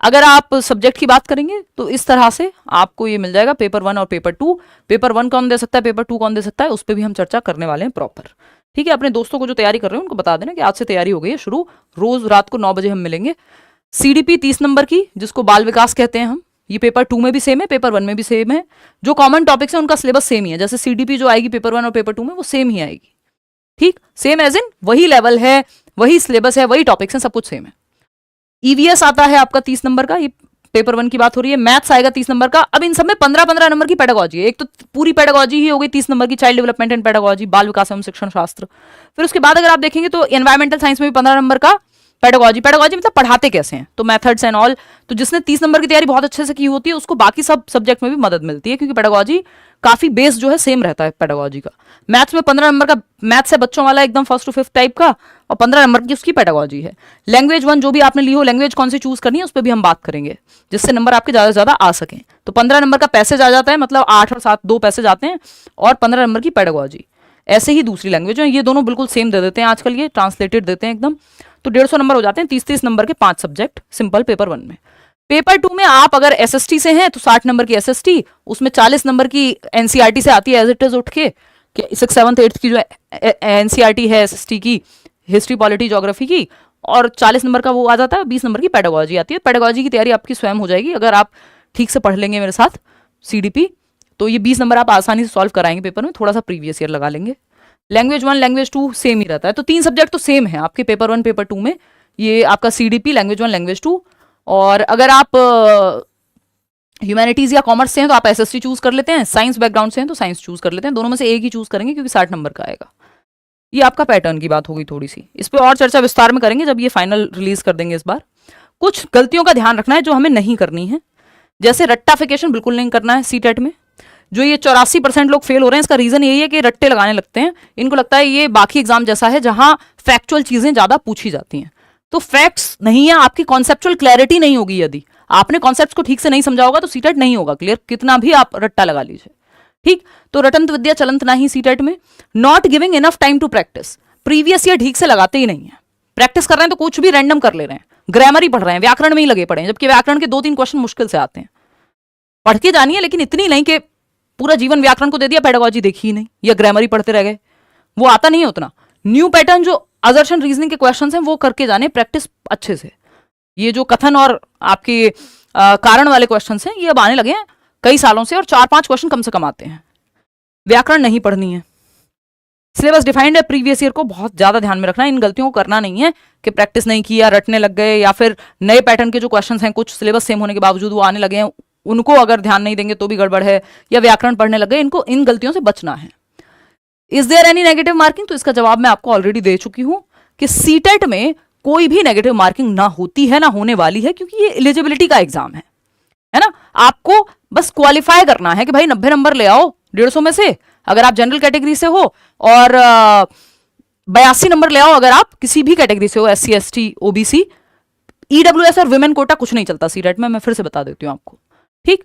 अगर आप सब्जेक्ट की बात करेंगे तो इस तरह से आपको ये मिल जाएगा, पेपर 1 और पेपर 2। पेपर 1 कौन दे सकता है, पेपर 2 कौन दे सकता है, उस पर भी हम चर्चा करने वाले हैं प्रॉपर। ठीक है, अपने दोस्तों को जो तैयारी कर रहे हैं उनको बता देना कि आज से तैयारी हो गई है शुरू, रोज रात को 9 बजे हम मिलेंगे। CDP 30 नंबर की, जिसको बाल विकास कहते हैं हम, ये पेपर 2 में भी सेम है, पेपर 1 में भी सेम है। जो कॉमन टॉपिक्स है उनका सिलेबस सेम ही है, जैसे CDP जो आएगी पेपर 1 और पेपर 2 में वो सेम ही आएगी। ठीक, सेम एज इन वही लेवल है, वही सिलेबस है, वही टॉपिक्स हैं, सब कुछ सेम है। EVS आता है आपका 30 नंबर का, ये पेपर 1 की बात हो रही है। मैथ्स आएगा 30 नंबर का। अब इन सब में 15-15 नंबर की पेडागोजी है, एक तो पूरी पेडागोजी ही हो गई 30 नंबर की, चाइल्ड डेवलपमेंट एंड पेडागोजी, बाल विकास एवं शिक्षण शास्त्र। फिर उसके बाद अगर आप देखेंगे तो एनवायरमेंटल साइंस में भी 15 नंबर का पेडागोजी। पेडागोजी मतलब पढ़ाते कैसे हैं, तो मेथड्स एंड ऑल। तो जिसने 30 नंबर की तैयारी बहुत अच्छे से की होती है उसको बाकी सब सब्जेक्ट में भी मदद मिलती है, क्योंकि पेडागोजी काफी बेस जो है सेम रहता है पेडागोजी का। मैथ्स में 15 नंबर का मैथ्स है बच्चों वाला, एकदम 1st to 5th टाइप का, और 15 नंबर की उसकी पेडागोजी है। लैंग्वेज 1 जो भी आपने ली हो, लैंग्वेज कौन सी चूज करनी है उस पर भी हम बात करेंगे, जिससे नंबर आपके ज्यादा से ज्यादा आ सकें। तो 15 नंबर का पैसेज आ जाता है, मतलब 8 और 7 2 पैसेज आते हैं, और 15 नंबर की पेडागोजी। ऐसे ही दूसरी लैंग्वेज है, ये दोनों बिल्कुल सेम दे देते हैं आजकल, ये ट्रांसलेटेड देते हैं एकदम। तो 150 नंबर हो जाते हैं, 30-30 नंबर के 5 सब्जेक्ट सिंपल पेपर 1 में। पेपर 2 में आप अगर SST से हैं तो 60 नंबर की SST, उसमें 40 नंबर की NCERT से आती है एज इट इज उठ के, 6th 7th 8th की जो NCERT है SST की, हिस्ट्री पॉलिटी ज्योग्राफी की, और 40 नंबर का वो आ जाता है, 20 नंबर की पेडागोजी आती है। पेडागोजी की तैयारी आपकी स्वयं हो जाएगी अगर आप ठीक से पढ़ लेंगे मेरे साथ CDP, तो ये 20 नंबर आप आसानी से सॉल्व कराएंगे पेपर में, थोड़ा सा प्रीवियस ईयर लगा लेंगे। लैंग्वेज 1 लैंग्वेज 2 सेम ही रहता है, तो 3 सब्जेक्ट तो सेम है आपके पेपर 1 पेपर 2 में, ये आपका CDP, लैंग्वेज 1 लैंग्वेज 2। और अगर आप ह्यूमैनिटीज या कॉमर्स से हैं तो आप SST चूज कर लेते हैं, साइंस बैकग्राउंड से हैं तो साइंस चूज कर लेते हैं, दोनों में से एक ही चूज करेंगे क्योंकि 60 नंबर का आएगा। ये आपका पैटर्न की बात होगी, थोड़ी सी इस पर और चर्चा विस्तार में करेंगे जब ये फाइनल रिलीज कर देंगे इस बार। कुछ गलतियों का ध्यान रखना है जो हमें नहीं करनी है, जैसे रट्टाफिकेशन बिल्कुल नहीं करना है सीटेट में। जो ये 84% लोग फेल हो रहे हैं, इसका रीजन यही है कि रट्टे लगाने लगते हैं, इनको लगता है ये बाकी एग्जाम जैसा है जहां फैक्चुअल चीजें ज्यादा पूछी जाती हैं, तो फैक्ट्स नहीं है, आपकी कॉन्सेप्चुअल क्लैरिटी नहीं होगी, यदि आपने कॉन्सेप्ट्स को ठीक से नहीं समझा होगा तो सीटेट नहीं होगा क्लियर, कितना भी आप रट्टा लगा लीजिए। ठीक, तो रटंत विद्या चलंत नहीं सीटेट में। Not giving enough time to practise, previous year ठीक से लगाते ही नहीं है, प्रैक्टिस कर रहे हैं तो कुछ भी रैंडम कर ले रहे हैं, ग्रामर ही पढ़ रहे हैं, व्याकरण में ही लगे पड़े हैं, जबकि व्याकरण के 2-3 क्वेश्चन मुश्किल से आते हैं। पढ़ के जानिए लेकिन इतनी नहीं कि पूरा जीवन व्याकरण को दे दिया, पेडागोजी देखी ही नहीं या ग्रामर ही पढ़ते रह गए, वो आता नहीं है उतना। न्यू पैटर्न जो असर्शन रीजनिंग के क्वेश्चन हैं वो करके जाने प्रैक्टिस अच्छे से। ये जो कथन और आपके कारण वाले क्वेश्चन हैं ये अब आने लगे हैं कई सालों से, और 4-5 क्वेश्चन कम से कम आते हैं। व्याकरण नहीं पढ़नी है, सिलेबस डिफाइंड है प्रीवियस ईयर को बहुत ज्यादा ध्यान में रखना है, इन गलतियों को करना नहीं है कि प्रैक्टिस नहीं किया, रटने लग गए, या फिर नए पैटर्न के जो क्वेश्चन हैं कुछ सिलेबस सेम होने के बावजूद वो आने लगे हैं, उनको अगर ध्यान नहीं देंगे तो भी गड़बड़ है, या व्याकरण पढ़ने लग गए, इनको इन गलतियों से बचना है। Is there any negative marking, तो इसका जवाब मैं आपको ऑलरेडी दे चुकी हूं कि सीटेट में कोई भी नेगेटिव मार्किंग ना होती है ना होने वाली है, क्योंकि ये एलिजिबिलिटी का एग्जाम है ना। आपको बस क्वालिफाई करना है कि भाई 90 नंबर ले आओ 150 में से अगर आप जनरल कैटेगरी से हो, और 82 नंबर ले आओ अगर आप किसी भी कैटेगरी से हो, SC ST OBC। EWS और विमेन कोटा कुछ नहीं चलता सीटेट में, मैं फिर से बता देती हूं आपको। ठीक,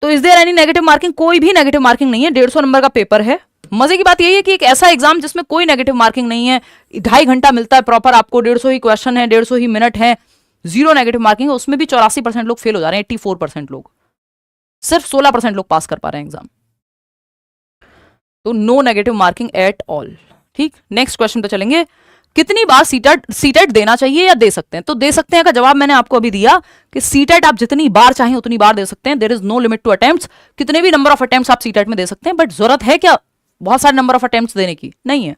तो is there any negative marking, कोई भी नेगेटिव मार्किंग नहीं है, 150 नंबर का पेपर है। मजे की बात यही है कि एक ऐसा एग्जाम जिसमें कोई नेगेटिव मार्किंग नहीं है, 2.5 घंटा मिलता है प्रॉपर आपको, 150 ही क्वेश्चन है, 150 ही मिनट है, 0 नेगेटिव मार्किंग है, उसमें भी 84% लोग फेल हो जा रहे हैं, 84% लोग, सिर्फ 16% लोग पास कर पा रहे हैं एग्जाम, तो no negative marking at all. ठीक, नेक्स्ट क्वेश्चन पे चलेंगे। कितनी बार सीटेट देना चाहिए या दे सकते हैं, तो दे सकते हैं का जवाब मैंने आपको अभी दिया कि सीटेट आप जितनी बार चाहें उतनी बार दे सकते हैं, there is no limit to attempts, कितने भी नंबर ऑफ अटेम्प्ट्स आप सीटेट में दे सकते हैं, बट जरूरत है क्या बहुत सारे नंबर ऑफ अटेम्प्ट्स देने की, नहीं है।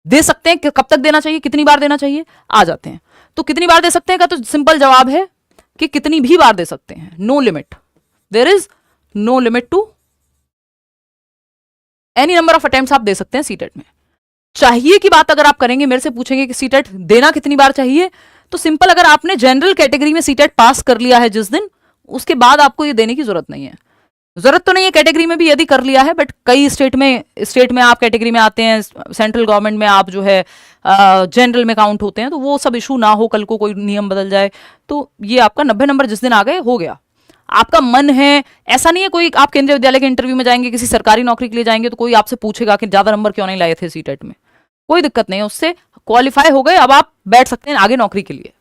दे सकते हैं, कब तक देना चाहिए, कितनी बार देना चाहिए, आ जाते हैं। तो कितनी बार दे सकते हैं का तो सिंपल जवाब है कि कितनी भी बार दे सकते हैं, no limit, there is no limit to any number of attempts आप दे सकते हैं सीटेट में। चाहिए की बात अगर आप करेंगे, मेरे से पूछेंगे कि सीटेट देना कितनी बार चाहिए, तो सिंपल, अगर आपने जनरल कैटेगरी में सीटेट पास कर लिया है जिस दिन, उसके बाद आपको ये देने की जरूरत नहीं है। जरूरत तो नहीं है कैटेगरी में भी यदि कर लिया है, बट कई स्टेट में आप कैटेगरी में आते हैं, सेंट्रल गवर्नमेंट में आप जो है जनरल में काउंट होते हैं, तो वो सब इशू ना हो, कल को कोई नियम बदल जाए, तो ये आपका 90 नंबर जिस दिन आ गए हो गया। आपका मन है, ऐसा नहीं है कोई, आप केंद्रीय विद्यालय के इंटरव्यू में जाएंगे, किसी सरकारी नौकरी के लिए जाएंगे तो कोई आपसे पूछेगा कि ज्यादा नंबर क्यों नहीं लाए थे सीटेट में, कोई दिक्कत नहीं है, उससे क्वालिफाई हो गए, अब आप बैठ सकते हैं आगे नौकरी के लिए।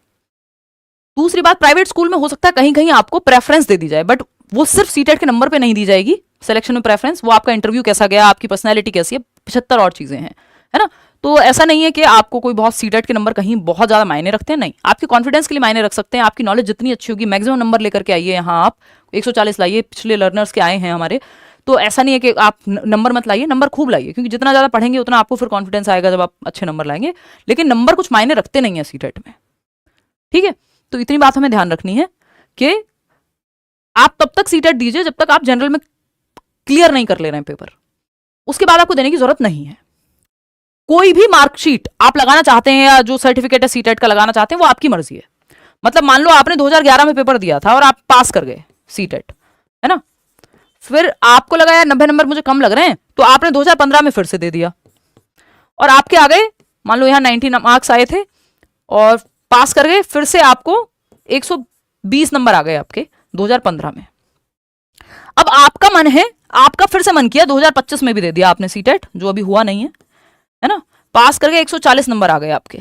दूसरी बात, प्राइवेट स्कूल में हो सकता है कहीं कहीं आपको प्रेफरेंस दे दी जाए, बट वो सिर्फ सीटेट के नंबर पे नहीं दी जाएगी सिलेक्शन में प्रेफरेंस, वो आपका इंटरव्यू कैसा गया, आपकी पर्सनैलिटी कैसी है, 75 और चीजें हैं, है ना। तो ऐसा नहीं है कि आपको कोई बहुत सीटेट के नंबर कहीं बहुत ज्यादा मायने रखते हैं, नहीं, आपके कॉन्फिडेंस के लिए मायने रख सकते हैं, आपकी नॉलेज जितनी अच्छी होगी, मैक्सिमम नंबर लेकर के आइए यहाँ, आप 140 लाइए, पिछले लर्नर्स के आए हैं हमारे, तो ऐसा नहीं है कि आप नंबर मत लाइए, नंबर खूब लाइए, क्योंकि जितना ज्यादा पढ़ेंगे उतना आपको फिर कॉन्फिडेंस आएगा जब आप अच्छे नंबर लाएंगे, लेकिन नंबर कुछ मायने रखते नहीं है सीटेट में। ठीक है, तो इतनी बात हमें ध्यान रखनी है कि आप तब तक सीटेट दीजिए जब तक आप जनरल में क्लियर नहीं कर ले रहे हैं पेपर, उसके बाद आपको देने की जरूरत नहीं है। कोई भी मार्कशीट आप लगाना चाहते हैं या जो सर्टिफिकेट है सीटेट का लगाना चाहते हैं, वो आपकी मर्जी है। मतलब मान लो आपने 2011 में पेपर दिया था और आप पास कर गए सीटेट, है ना, फिर आपको लगा यार 90 नंबर मुझे कम लग रहे हैं, तो आपने 2015 में फिर से दे दिया और आपके आ गए, मान लो यहाँ 90 मार्क्स आए थे और पास कर गए, फिर से आपको 120 नंबर आ गए आपके 2015 में। अब आपका मन है, आपका फिर से मन किया 2025 में भी दे दिया आपने सीटेट, जो अभी हुआ नहीं है ना, पास करके 140 नंबर आ गए आपके।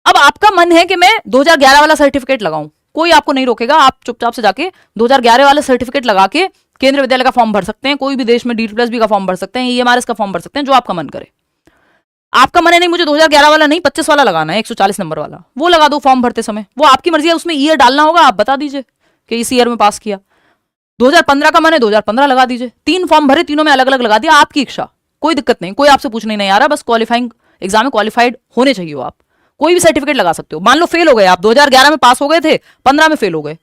अब आपका मन है कि मैं 2011 वाला सर्टिफिकेट लगाऊं, कोई आपको नहीं रोकेगा, आप चुपचाप से जाके 2011 वाला सर्टिफिकेट लगा के केंद्रीय विद्यालय का फॉर्म भर सकते हैं, कोई भी देश में D+B का फॉर्म भर सकते हैं, EMRS का फॉर्म भर सकते हैं, जो आपका मन करे। आपका मन है नहीं मुझे 2011 वाला नहीं 25 वाला लगाना है, 140 नंबर वाला, वो लगा दो फॉर्म भरते समय, वो आपकी मर्जी है। उसमें ईयर डालना होगा, आप बता दीजिए कि इस ईयर में पास किया। 2015 का मन है 2015 लगा दीजिए। 3 फॉर्म भरे, तीनों में अलग अलग लगा दिया, आपकी इच्छा, कोई दिक्कत नहीं, कोई आपसे पूछने नहीं आ रहा, बस क्वालिफाइंग एग्जाम में क्वालिफाइड होने चाहिए हो आप। कोई भी सर्टिफिकेट लगा सकते हो। मान लो फेल हो गए आप, 2011 में पास हो गए थे, 15 में फेल हो गए,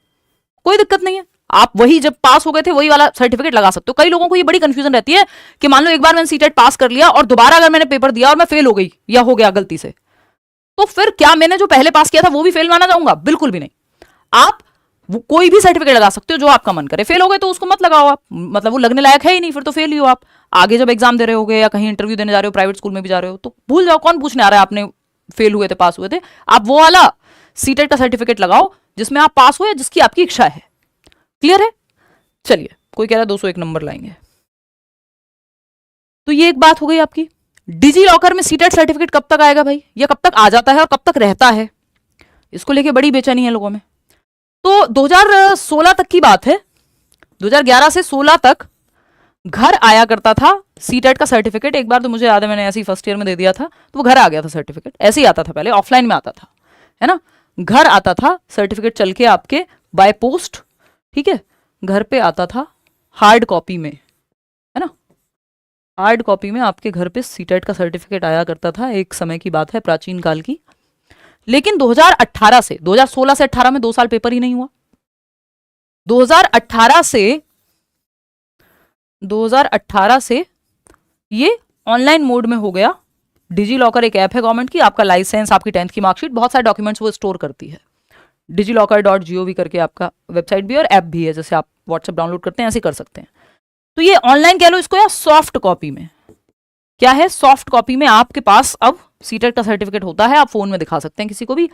कोई दिक्कत नहीं है, आप वही जब पास हो गए थे वही वाला सर्टिफिकेट लगा सकते हो। कई लोगों को ये बड़ी कंफ्यूजन रहती है कि मान लो एक बार मैंने सीटेट पास कर लिया और दोबारा अगर मैंने पेपर दिया और मैं फेल हो गई या हो गया गलती से, तो फिर क्या मैंने जो पहले पास किया था वो भी फेल माना जाऊंगा? बिल्कुल भी नहीं। आप वो कोई भी सर्टिफिकेट लगा सकते हो जो आपका मन करे। फेल हो गए तो उसको मत लगाओ आप, मतलब वो लगने लायक है ही नहीं, फिर तो फेल ही हो आप। आगे जब एग्जाम दे रहे होगे या कहीं इंटरव्यू देने जा रहे हो, प्राइवेट स्कूल में भी जा रहे हो, तो भूल जाओ, कौन पूछने आ रहा है आपने फेल हुए थे पास हुए थे। आप वो वाला सीटेट का सर्टिफिकेट लगाओ जिसमें आप पास हो या जिसकी आपकी इच्छा है। क्लियर है? चलिए, कोई कह रहा है 201 नंबर लाएंगे, तो ये एक बात हो गई आपकी। डिजी लॉकर में सीटेट सर्टिफिकेट कब तक आएगा भाई, या कब तक आ जाता है और कब तक रहता है, इसको लेके बड़ी बेचैनी है लोगों में। तो 2016 तक की बात है, 2011 से 16 तक घर आया करता था सीटेट का सर्टिफिकेट। एक बार तो मुझे याद है मैंने ऐसे ही फर्स्ट ईयर में दे दिया था, तो वो घर आ गया था सर्टिफिकेट। ऐसे ही आता था पहले, ऑफलाइन में आता था, है ना, घर आता था सर्टिफिकेट चल के आपके बाय पोस्ट, ठीक है, घर पे आता था हार्ड कॉपी में, है ना, हार्ड कॉपी में आपके घर पे सीटेट का सर्टिफिकेट आया करता था। एक समय की बात है, प्राचीन काल की। लेकिन 2018 से 2016 से 18 में 2 साल पेपर ही नहीं हुआ। 2018 से ये ऑनलाइन मोड में हो गया। डिजी लॉकर एक ऐप है गवर्नमेंट की, आपका लाइसेंस, आपकी 10th की मार्कशीट, बहुत सारे डॉक्यूमेंट्स वो स्टोर करती है। digiloccer.gov करके आपका वेबसाइट भी और ऐप भी है, जैसे आप व्हाट्सएप डाउनलोड करते हैं ऐसे कर सकते हैं। तो ये ऑनलाइन कह लो इसको, या सॉफ्ट कॉपी में, क्या है, सॉफ्ट कॉपी में आपके पास अब सीटेट का सर्टिफिकेट होता है। आप फोन में दिखा सकते हैं किसी को भी।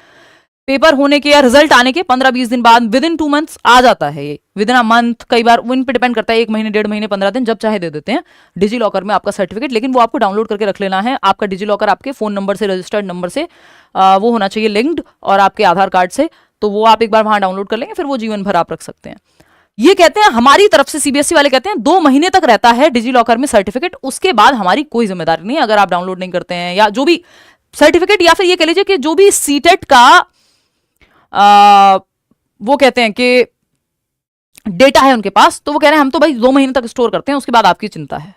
पेपर होने के या रिजल्ट आने के 15-20 दिन बाद, विद इन 2 मंथ्स आ जाता है ये, विद इन अ मंथ, कई बार इन पे डिपेंड करता है, 1 महीने, 1.5 महीने, 15 दिन, जब चाहे दे देते हैं डिजी लॉकर में आपका सर्टिफिकेट। लेकिन वो आपको डाउनलोड करके रख लेना है। आपका डिजी लॉकर आपके फोन नंबर से, रजिस्टर्ड नंबर से वो होना चाहिए लिंक्ड, और आपके आधार कार्ड से। तो वो आप एक बार वहां डाउनलोड कर लेंगे, फिर वो जीवन भर आप रख सकते हैं। ये कहते हैं हमारी तरफ से, सीबीएसई वाले कहते हैं 2 महीने तक रहता है डिजी लॉकर में सर्टिफिकेट, उसके बाद हमारी कोई जिम्मेदारी नहीं है अगर आप डाउनलोड नहीं करते हैं, या जो भी सर्टिफिकेट, या फिर ये कह लीजिए कि जो भी सीटेट का वो कहते हैं कि डेटा है उनके पास, तो वो कह रहे हैं हम तो भाई 2 महीने तक स्टोर करते हैं, उसके बाद आपकी चिंता है।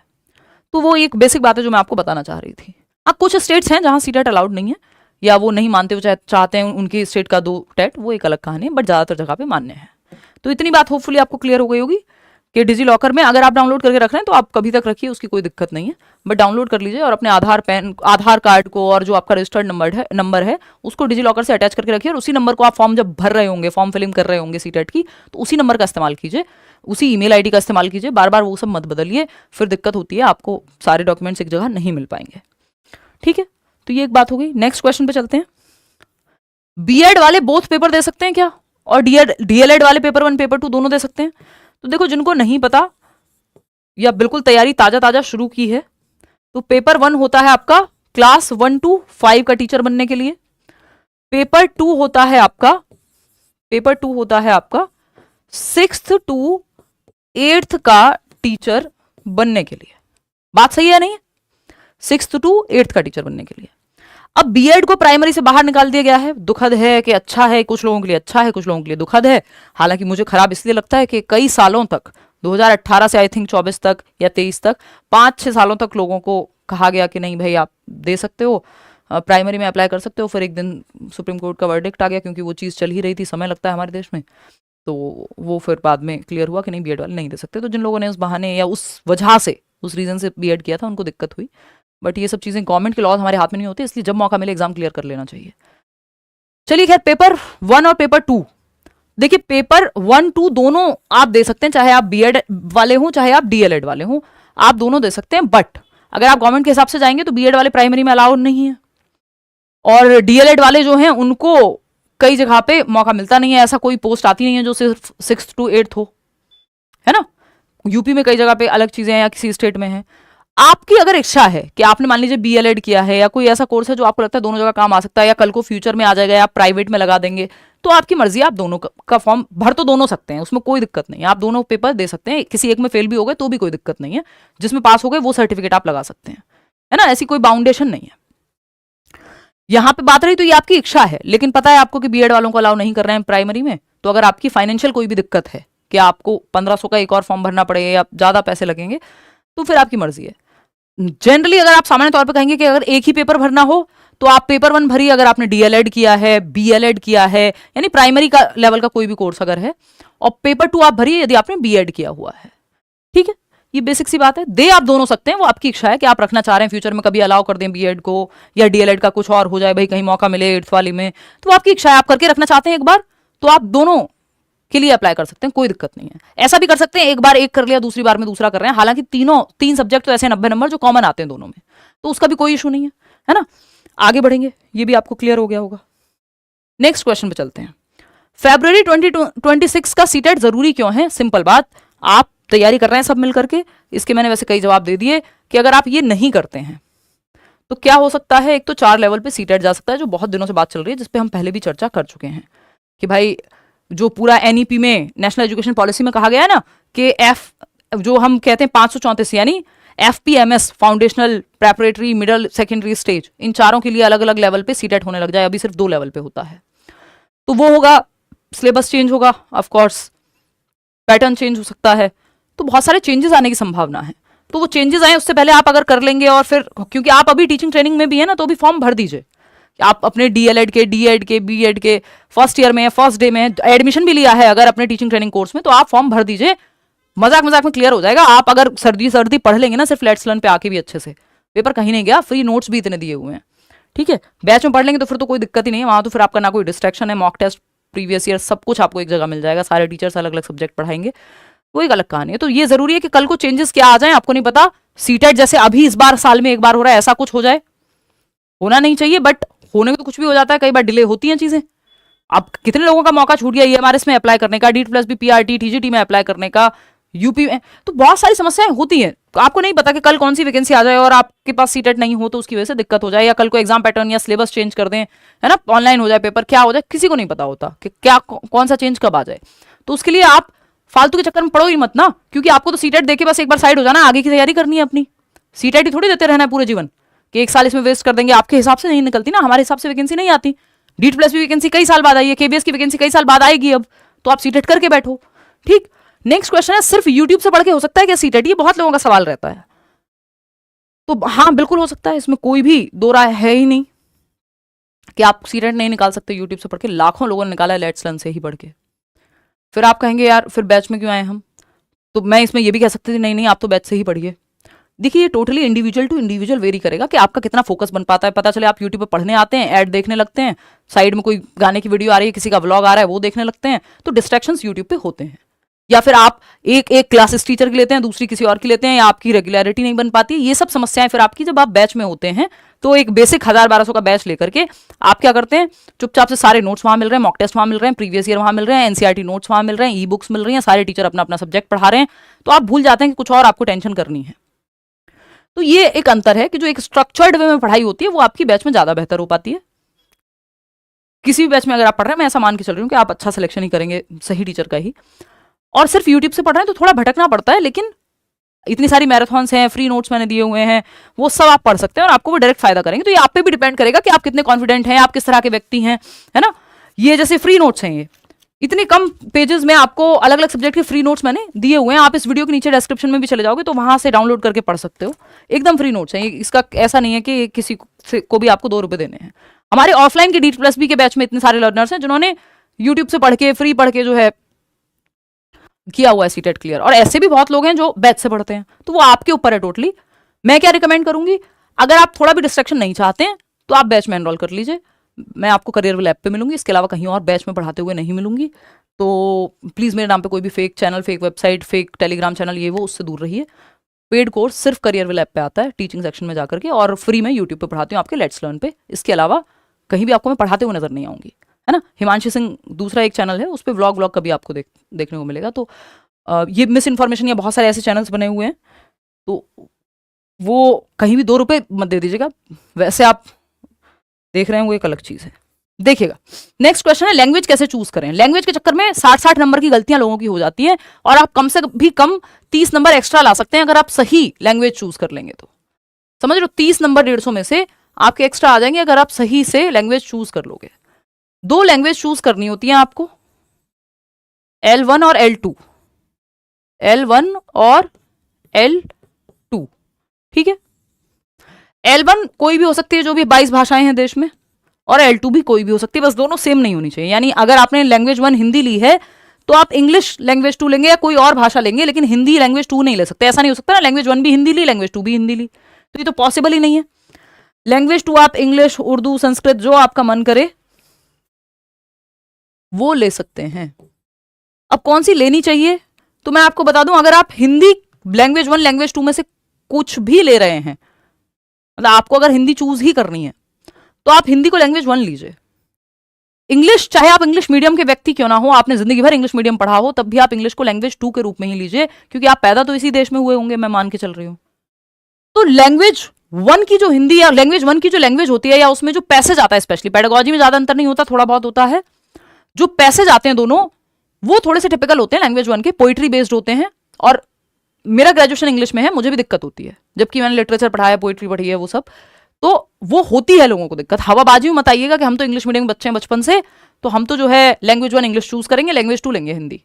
तो वो एक बेसिक बात है जो मैं आपको बताना चाह रही थी। हाँ, कुछ स्टेट्स हैं जहां सीटेट अलाउड नहीं है, या वो नहीं मानते, वो चाहते हैं उनकी स्टेट का 2 टेट, वो एक अलग कहानी है, बट ज्यादातर जगह पे मान्य है। तो इतनी बात होपफुली आपको क्लियर हो गई होगी कि डिजी लॉकर में अगर आप डाउनलोड करके रख रहे हैं तो आप कभी तक रखिए, उसकी कोई दिक्कत नहीं है, बट डाउनलोड कर लीजिए और अपने आधार कार्ड को और जो आपका रजिस्टर्ड नंबर है उसको डिजी लॉकर से अटैच करके रखिए, और उसी नंबर को आप फॉर्म जब भर रहे होंगे, फॉर्म फिलिंग कर रहे होंगे सीटेट की, तो उसी नंबर का इस्तेमाल कीजिए, उसी ईमेल आईडी का इस्तेमाल कीजिए, बार बार वो सब मत बदलिए, फिर दिक्कत होती है, आपको सारे डॉक्यूमेंट्स एक जगह नहीं मिल पाएंगे। ठीक है, तो ये एक बात हो गई। नेक्स्ट क्वेश्चन पे चलते हैं। बीएड वाले बोथ पेपर दे सकते हैं क्या, और डीएलएड वाले पेपर 1 पेपर 2 दोनों दे सकते हैं? तो देखो, जिनको नहीं पता या बिल्कुल तैयारी ताजा ताजा शुरू की है, तो पेपर 1 होता है आपका क्लास 1 to 5 का टीचर बनने के लिए। पेपर 2 होता है आपका 6th to 8th का टीचर बनने के लिए। बात सही है नहीं? 6th to 8th का टीचर बनने के लिए। अब बीएड को प्राइमरी से बाहर निकाल दिया गया है। दुखद है कि अच्छा है, कुछ लोगों के लिए अच्छा है, कुछ लोगों के लिए दुखद है। हालांकि मुझे खराब इसलिए लगता है कि कई सालों तक, 2018 से आई थिंक 24 तक या 23 तक, 5-6 सालों तक लोगों को कहा गया कि नहीं भाई आप दे सकते हो, प्राइमरी में अप्लाई कर सकते हो। फिर एक दिन सुप्रीम कोर्ट का वर्डिक्ट आ गया, क्योंकि वो चीज़ चल ही रही थी, समय लगता है हमारे देश में, तो वो फिर बाद में क्लियर हुआ कि नहीं, बीएड वाले नहीं दे सकते। तो जिन लोगों ने उस बहाने या उस वजह से, उस रीज़न से बीएड किया था, उनको दिक्कत हुई। बट ये सब चीज़ें गवर्नमेंट के लॉज हमारे हाथ में नहीं होते, इसलिए जब मौका मिले एग्जाम क्लियर कर लेना चाहिए। चलिए खैर, पेपर 1 और पेपर 2, देखिए पेपर 1, 2 दोनों आप दे सकते हैं, चाहे आप बीएड वाले हों चाहे आप डीएलएड वाले हों, आप दोनों दे सकते हैं। बट अगर आप गवर्नमेंट के हिसाब से जाएंगे तो बीएड वाले प्राइमरी में अलाउड नहीं है, और डीएलएड वाले जो हैं उनको कई जगह पे मौका मिलता नहीं है। ऐसा कोई पोस्ट आती नहीं है जो सिर्फ 6th to 8th हो, है ना। यूपी में कई जगह पे अलग चीजें हैं, या किसी स्टेट में है। आपकी अगर इच्छा है कि आपने मान लीजिए बीएलएड किया है, या कोई ऐसा कोर्स है जो आपको लगता है दोनों जगह काम आ सकता है, या कल को फ्यूचर में आ जाएगा, या आप प्राइवेट में लगा देंगे, तो आपकी मर्जी, आप दोनों का फॉर्म भर तो दोनों सकते हैं, उसमें कोई दिक्कत नहीं है। आप दोनों पेपर दे सकते हैं, किसी एक में फेल भी हो गए तो भी कोई दिक्कत नहीं है। जिसमें पास हो गए वो सर्टिफिकेट आप लगा सकते हैं, है ना, ऐसी कोई बाउंडेशन नहीं है। यहां पे बात रही तो ये आपकी इच्छा है, लेकिन पता है आपको कि बीएड वालों को अलाउ नहीं कर रहे हैं प्राइमरी में, तो अगर आपकी फाइनेंशियल कोई भी दिक्कत है कि आपको 1500 का एक और फॉर्म भरना पड़ेगा या ज्यादा पैसे लगेंगे, तो फिर आपकी मर्जी है। जनरली अगर आप सामान्य तौर पर कहेंगे कि अगर एक ही पेपर भरना हो तो आप पेपर 1 भरिए, अगर आपने डीएलएड किया है, बीएलएड किया है, यानी प्राइमरी का लेवल का कोई भी कोर्स अगर है, और पेपर 2 आप भरिए यदि आपने बीएड किया हुआ है। ठीक है, ये बेसिक सी बात है। दे आप दोनों सकते हैं, वो आपकी इच्छा है कि आप रखना चाह रहे हैं फ्यूचर में, कभी अलाउ कर दें बीएड को या डीएलएड का कुछ और हो जाए, भाई कहीं मौका मिले 8th वाली में, तो आपकी इच्छा है, आप करके रखना चाहते हैं एक बार, तो आप दोनों के लिए अप्लाई कर सकते हैं, कोई दिक्कत नहीं है। ऐसा भी कर सकते हैं एक बार एक कर लिया, दूसरी बार में दूसरा कर रहे हैं, हालांकि तीन सब्जेक्ट तो ऐसे 90 नंबर जो कॉमन आते हैं दोनों में, तो उसका भी कोई इशू नहीं है ना। आगे बढ़ेंगे, ये भी आपको क्लियर हो गया होगा। नेक्स्ट क्वेश्चन पे चलते हैं। फरवरी 2026 का सीटेट जरूरी क्यों है? सिंपल बात, आप तैयारी कर रहे हैं सब मिल करके, इसके मैंने वैसे कई जवाब दे दिए कि अगर आप ये नहीं करते हैं तो क्या हो सकता है। एक तो 4 लेवल पे सीटेट जा सकता है, जो बहुत दिनों से बात चल रही है, जिसपे हम पहले भी चर्चा कर चुके हैं कि भाई जो पूरा एनईपी में, नेशनल एजुकेशन पॉलिसी में कहा गया है ना कि जो हम कहते हैं 534 यानी FPMS, foundational, preparatory, middle, secondary stage, इन चारों के लिए अलग अलग लेवल पे सीटेट होने लग जाए। अभी सिर्फ 2 लेवल पे होता है, तो वो होगा, सिलेबस चेंज होगा, ऑफ कोर्स पैटर्न चेंज हो सकता है, तो बहुत सारे चेंजेस आने की संभावना है। तो वो चेंजेस आए उससे पहले आप अगर कर लेंगे, और फिर क्योंकि आप अभी टीचिंग ट्रेनिंग में भी है ना, तो भी फॉर्म भर दीजिए। आप अपने डीएलएड के, डीएड के, बीएड के फर्स्ट ईयर में, फर्स्ट डे में एडमिशन भी लिया है अगर अपने टीचिंग ट्रेनिंग कोर्स में, तो आप फॉर्म भर दीजिए, मजाक में क्लियर हो जाएगा। आप अगर सर्दी पढ़ लेंगे ना, सिर्फ लेट्स लर्न पे आके भी अच्छे से, पेपर कहीं नहीं गया, फ्री नोट्स भी इतने दिए हुए हैं। ठीक है, बैच में पढ़ लेंगे तो फिर तो कोई दिक्कत ही नहीं है, वहां तो फिर आपका ना कोई डिस्ट्रैक्शन है, मॉक टेस्ट, प्रीवियस ईयर, सब कुछ आपको एक जगह मिल जाएगा, सारे टीचर्स अलग अलग सब्जेक्ट पढ़ाएंगे, वो एक अलग कहानी है। तो ये जरूरी है कि कल को चेंजेस क्या आ जाए आपको नहीं पता। सीटेट जैसे अभी इस बार साल में एक बार हो रहा है, ऐसा कुछ हो जाए, होना नहीं चाहिए, बट होने को तो कुछ भी हो जाता है, कई बार डिले होती हैं चीजें। अब कितने लोगों का मौका छूट गया ईएमआरएस में अप्लाई करने का, DEET+ भी, पीआरटी, टीजीटी में अप्लाई करने का, यूपी में, तो बहुत सारी समस्याएं होती हैं। तो आपको नहीं पता कि कल कौन सी वैकेंसी आ जाए और आपके पास सीटेट नहीं हो तो उसकी वजह से दिक्कत हो जाए, या कल को एग्जाम पैटर्न या सिलेबस चेंज कर दें, है ना, ऑनलाइन हो जाए पेपर, क्या हो जाए किसी को नहीं पता होता कि क्या कौन सा चेंज कब आ जाए। तो उसके लिए आप फालतू के चक्कर में पड़ो ही मत ना, क्योंकि आपको तो सीटेट देके बस एक बार साइड हो जाना, आगे की तैयारी करनी है अपनी। सीटेट ही थोड़ी देते रहना है पूरे जीवन कि 1 साल इसमें वेस्ट कर देंगे, आपके हिसाब से नहीं निकलती ना, हमारे हिसाब से वैकेंसी नहीं आती। DEET+ भी वैकेंसी कई साल बाद आई है, KBS की वैकेंसी कई साल बाद आएगी, अब तो आप सीटेट करके बैठो। ठीक, नेक्स्ट क्वेश्चन है, सिर्फ यूट्यूब से पढ़ के हो सकता है क्या सीटेट? ये बहुत लोगों का सवाल रहता है। तो हाँ, बिल्कुल हो सकता है, इसमें कोई भी दो राय है ही नहीं कि आप सीटेट नहीं निकाल सकते यूट्यूब से पढ़ के। लाखों लोगों ने निकाला है लेट्स लर्न से ही पढ़ के। फिर आप कहेंगे यार फिर बैच में क्यों आए हम, तो मैं इसमें ये भी कह सकती थी नहीं आप तो बैच से ही पढ़िए। देखिए, ये totally individual to individual vary करेगा कि आपका कितना फोकस बन पाता है। पता चले आप यूट्यूब पर पढ़ने आते हैं, ऐड देखने लगते हैं, साइड में कोई गाने की वीडियो आ रही है, किसी का व्लॉग आ रहा है, वो देखने लगते हैं, तो डिस्ट्रैक्शंस यूट्यूब पे होते हैं। या फिर आप एक क्लासेस टीचर की लेते हैं, दूसरी किसी और की लेते हैं, या आपकी रेगुलरिटी नहीं बन पाती। ये सब समस्याएं फिर आपकी जब आप बैच में होते हैं, तो एक बेसिक 1000-1200 का बैच लेकर के आप क्या करते हैं, चुपचाप से सारे नोट्स वहां मिल रहे हैं, मॉक टेस्ट वहां मिल रहे हैं, प्रीवियस ईयर वहां मिल रहे हैं, एनसीईआरटी नोट्स वहां मिल रहे हैं, ई बुक्स मिल रही हैं, सारे टीचर अपना अपना सब्जेक्ट पढ़ा रहे हैं, तो आप भूल जाते हैं कि कुछ और आपको टेंशन करनी है। तो ये एक अंतर है कि जो एक स्ट्रक्चर्ड वे में पढ़ाई होती है वो आपकी बैच में ज्यादा बेहतर हो पाती है। किसी भी बैच में अगर आप पढ़ रहे हैं, मैं ऐसा मान के चल रही हूँ कि आप अच्छा सिलेक्शन ही करेंगे सही टीचर का ही। और सिर्फ यूट्यूब से पढ़ रहे हैं तो थोड़ा भटकना पड़ता है, लेकिन इतनी सारी मैराथन्स हैं, फ्री नोट्स मैंने दिए हुए हैं, वो सब आप पढ़ सकते हैं और आपको वो डायरेक्ट फायदा करेंगे। तो ये आप पे भी डिपेंड करेगा कि आप कितने कॉन्फिडेंट हैं, आप किस तरह के व्यक्ति हैं, है ना। ये जैसे फ्री नोट्स हैं, ये इतने कम पेजेस में आपको अलग अलग सब्जेक्ट के फ्री नोट्स मैंने दिए हुए हैं। आप इस वीडियो के नीचे डिस्क्रिप्शन में भी चले जाओगे तो वहां से डाउनलोड करके पढ़ सकते हो, एकदम फ्री नोट्स हैं। इसका ऐसा नहीं है कि किसी को भी आपको 2 रुपए देने हैं। हमारे ऑफलाइन के DEET+ के बैच में इतने सारे लर्नर्स हैं जिन्होंने यूट्यूब से पढ़ के, फ्री पढ़ के जो है किया हुआ है सीटेट क्लियर, और ऐसे भी बहुत लोग हैं जो बैच से पढ़ते हैं। तो वो आपके ऊपर है टोटली। मैं क्या रिकमेंड करूंगी, अगर आप थोड़ा भी डिस्ट्रैक्शन नहीं चाहते हैं तो आप बैच में एनरोल कर लीजिए। मैं आपको करियर ऐप पे मिलूंगी, इसके अलावा कहीं और बैच में पढ़ाते हुए नहीं मिलूंगी। तो प्लीज़ मेरे नाम पे कोई भी fake channel, fake website, fake Telegram channel, ये वो, उससे दूर रहिए। पेड कोर्स सिर्फ करियर ऐप पे आता है, टीचिंग सेक्शन में जाकर के, और फ्री में यूट्यूब पे पढ़ाती हूँ आपके लेट्स लर्न पे। इसके अलावा कहीं भी आपको मैं पढ़ाते हुए नजर नहीं आऊंगी, है ना। हिमांशी सिंह दूसरा एक चैनल है, उस पर व्लॉग कभी आपको देखने को मिलेगा। तो ये मिस इन्फॉर्मेशन या बहुत सारे ऐसे चैनल्स बने हुए हैं, तो वो कहीं भी 2 रुपए मत दे दीजिएगा। वैसे आप देख रहे हैं वो एक अलग चीज़ है। देखिएगा, नेक्स्ट क्वेश्चन है, लैंग्वेज कैसे चूज करें। लैंग्वेज के चक्कर में 60-60 नंबर की गलतियां लोगों की हो जाती हैं, और आप कम से भी कम 30 नंबर एक्स्ट्रा ला सकते हैं अगर आप सही लैंग्वेज चूज कर लेंगे तो। समझ लो, 30 नंबर 150 में से आपके एक्स्ट्रा आ जाएंगे अगर आप सही से लैंग्वेज चूज कर लोगे। 2 लैंग्वेज चूज करनी होती है आपको, L1 और L2, L1 और L2, ठीक है। L1 कोई भी हो सकती है, जो भी 22 भाषाएं हैं देश में, और L2 भी कोई भी हो सकती है, बस दोनों सेम नहीं होनी चाहिए। यानी अगर आपने लैंग्वेज 1 हिंदी ली है तो आप इंग्लिश लैंग्वेज 2 लेंगे या कोई और भाषा लेंगे, लेकिन हिंदी लैंग्वेज 2 नहीं ले सकते। ऐसा नहीं हो सकता ना, लैंग्वेज 1 भी हिंदी ली, लैंग्वेज 2 भी हिंदी ली, तो ये तो पॉसिबल ही नहीं है। लैंग्वेज 2 आप इंग्लिश, उर्दू, संस्कृत, जो आपका मन करे वो ले सकते हैं। अब कौन सी लेनी चाहिए, तो मैं आपको बता दूं, अगर आप हिंदी लैंग्वेज 1 लैंग्वेज 2 में से कुछ भी ले रहे हैं, मतलब आपको अगर हिंदी चूज ही करनी है, तो आप हिंदी को लैंग्वेज 1 लीजिए। इंग्लिश, चाहे आप इंग्लिश मीडियम के व्यक्ति क्यों ना हो, आपने जिंदगी भर इंग्लिश मीडियम पढ़ा हो, तब भी आप इंग्लिश को लैंग्वेज 2 के रूप में ही लीजिए, क्योंकि आप पैदा तो इसी देश में हुए होंगे, मैं मान के चल रही हूं। तो लैंग्वेज 1 की जो हिंदी या लैंग्वेज 1 की जो लैंग्वेज होती है, या उसमें जो पैसेज आता है, स्पेशली पेडागोजी में ज्यादा अंतर नहीं होता, थोड़ा बहुत होता है, जो पैसेज आते हैं दोनों, वो थोड़े से टिपिकल होते हैं लैंग्वेज 1 के, पोइट्री बेस्ड होते हैं। और मेरा ग्रेजुएशन इंग्लिश में है, मुझे भी दिक्कत होती है, जबकि मैंने लिटरेचर पढ़ा है, पोइट्री पढ़ी है, वो सब, तो वो होती है लोगों को दिक्कत। हवाबाजी में मत आइएगा कि हम तो इंग्लिश मीडियम बच्चे हैं बचपन से, तो हम तो जो है लैंग्वेज 1 इंग्लिश चूज करेंगे, लैंग्वेज 2 लेंगे हिंदी।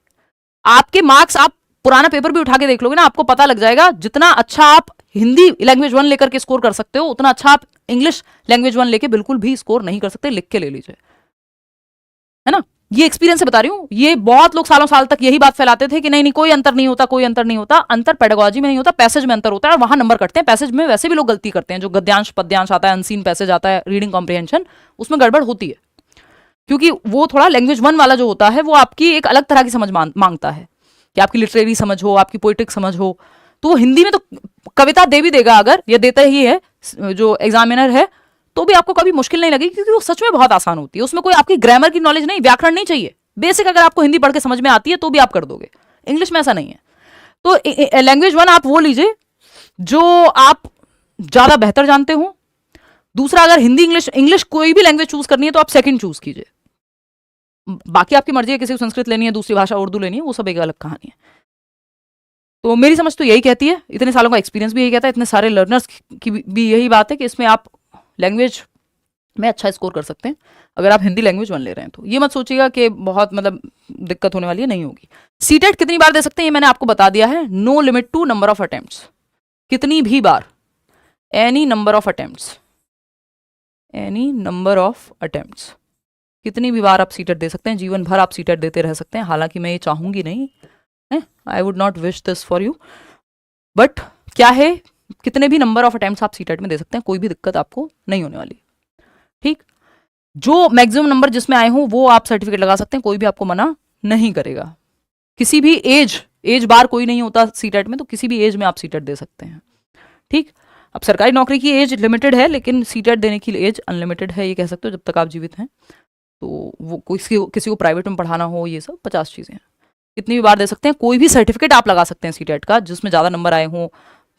आपके मार्क्स, आप पुराना पेपर भी उठा के देख लोगे ना, आपको पता लग जाएगा, जितना अच्छा आप हिंदी लैंग्वेज 1 लेकर के स्कोर कर सकते हो, उतना अच्छा आप इंग्लिश लैंग्वेज 1 लेके बिल्कुल भी स्कोर नहीं कर सकते। लिख के ले लीजिए, है ना, ये एक्सपीरियंस से बता रही हूं। ये बहुत लोग सालों साल तक यही बात फैलाते थे कि नहीं नहीं कोई अंतर नहीं होता, कोई अंतर नहीं होता। अंतर पेडागोजी में नहीं होता, पैसेज में अंतर होता है, और वहां नंबर कटते हैं। पैसेज में वैसे भी लोग गलती करते हैं, जो गद्यांश पद्यांश आता है, अनसीन पैसेज आता है, रीडिंग कॉम्प्रिहेंशन, उसमें गड़बड़ होती है, क्योंकि वो थोड़ा लैंग्वेज 1 वाला जो होता है, वो आपकी एक अलग तरह की समझ मांगता है, कि आपकी लिटरेरी समझ हो, आपकी पोइटिक समझ हो। तो वो हिंदी में तो कविता दे भी देगा, अगर ये देता ही है जो एग्जामिनर है, तो भी आपको कभी मुश्किल नहीं लगेगी, क्योंकि वो सच में बहुत आसान होती है। उसमें कोई आपकी ग्रामर की नॉलेज नहीं, व्याकरण नहीं चाहिए, बेसिक अगर आपको हिंदी पढ़ के समझ में आती है तो भी आप कर दोगे। इंग्लिश में ऐसा नहीं है। तो लैंग्वेज 1 आप वो लीजिए जो आप ज्यादा बेहतर जानते हो। दूसरा, अगर हिंदी इंग्लिश कोई भी लैंग्वेज चूज करनी है, तो आप सेकंड चूज कीजिए। बाकी आपकी मर्जी है, किसी को संस्कृत लेनी है, दूसरी भाषा उर्दू लेनी है, वो सब एक अलग कहानी है। तो मेरी समझ तो यही कहती है, इतने सालों का एक्सपीरियंस भी यही कहता है, इतने सारे लर्नर्स की भी यही बात है कि इसमें आप लैंग्वेज में अच्छा स्कोर कर सकते हैं अगर आप हिंदी लैंग्वेज 1 ले रहे हैं। तो ये मत सोचिएगा कि बहुत मतलब दिक्कत होने वाली है, नहीं होगी। सीटेट कितनी बार दे सकते हैं, ये मैंने आपको बता दिया है। No limit to number of attempts, कितनी भी बार, any number of attempts, any number of attempts, कितनी भी बार आप सीटेट दे सकते हैं। जीवन भर आप सीटेट देते रह सकते हैं। हालांकि मैं ये चाहूंगी नहीं, I would not wish this for you, but क्या है, कितने भी नंबर ऑफ अटेम्प्ट्स आप सीटेट में दे सकते हैं, कोई भी दिक्कत आपको नहीं होने वाली। ठीक, जो मैक्सिमम नंबर जिसमें आए हों वो आप सर्टिफिकेट लगा सकते हैं, कोई भी आपको मना नहीं करेगा। किसी भी एज बार कोई नहीं होता सीटेट में, तो किसी भी एज में आप सीटेट दे सकते हैं। ठीक, अब सरकारी नौकरी की एज लिमिटेड है, लेकिन सीटेट देने की एज अनलिमिटेड है, ये कह सकते हो, जब तक आप जीवित हैं। तो वो किसी को प्राइवेट में पढ़ाना हो, ये सब 50 चीज़ें हैं। कितनी भी बार दे सकते हैं। कोई भी सर्टिफिकेट आप लगा सकते हैं सीटेट का, जिसमें ज़्यादा नंबर आए हों,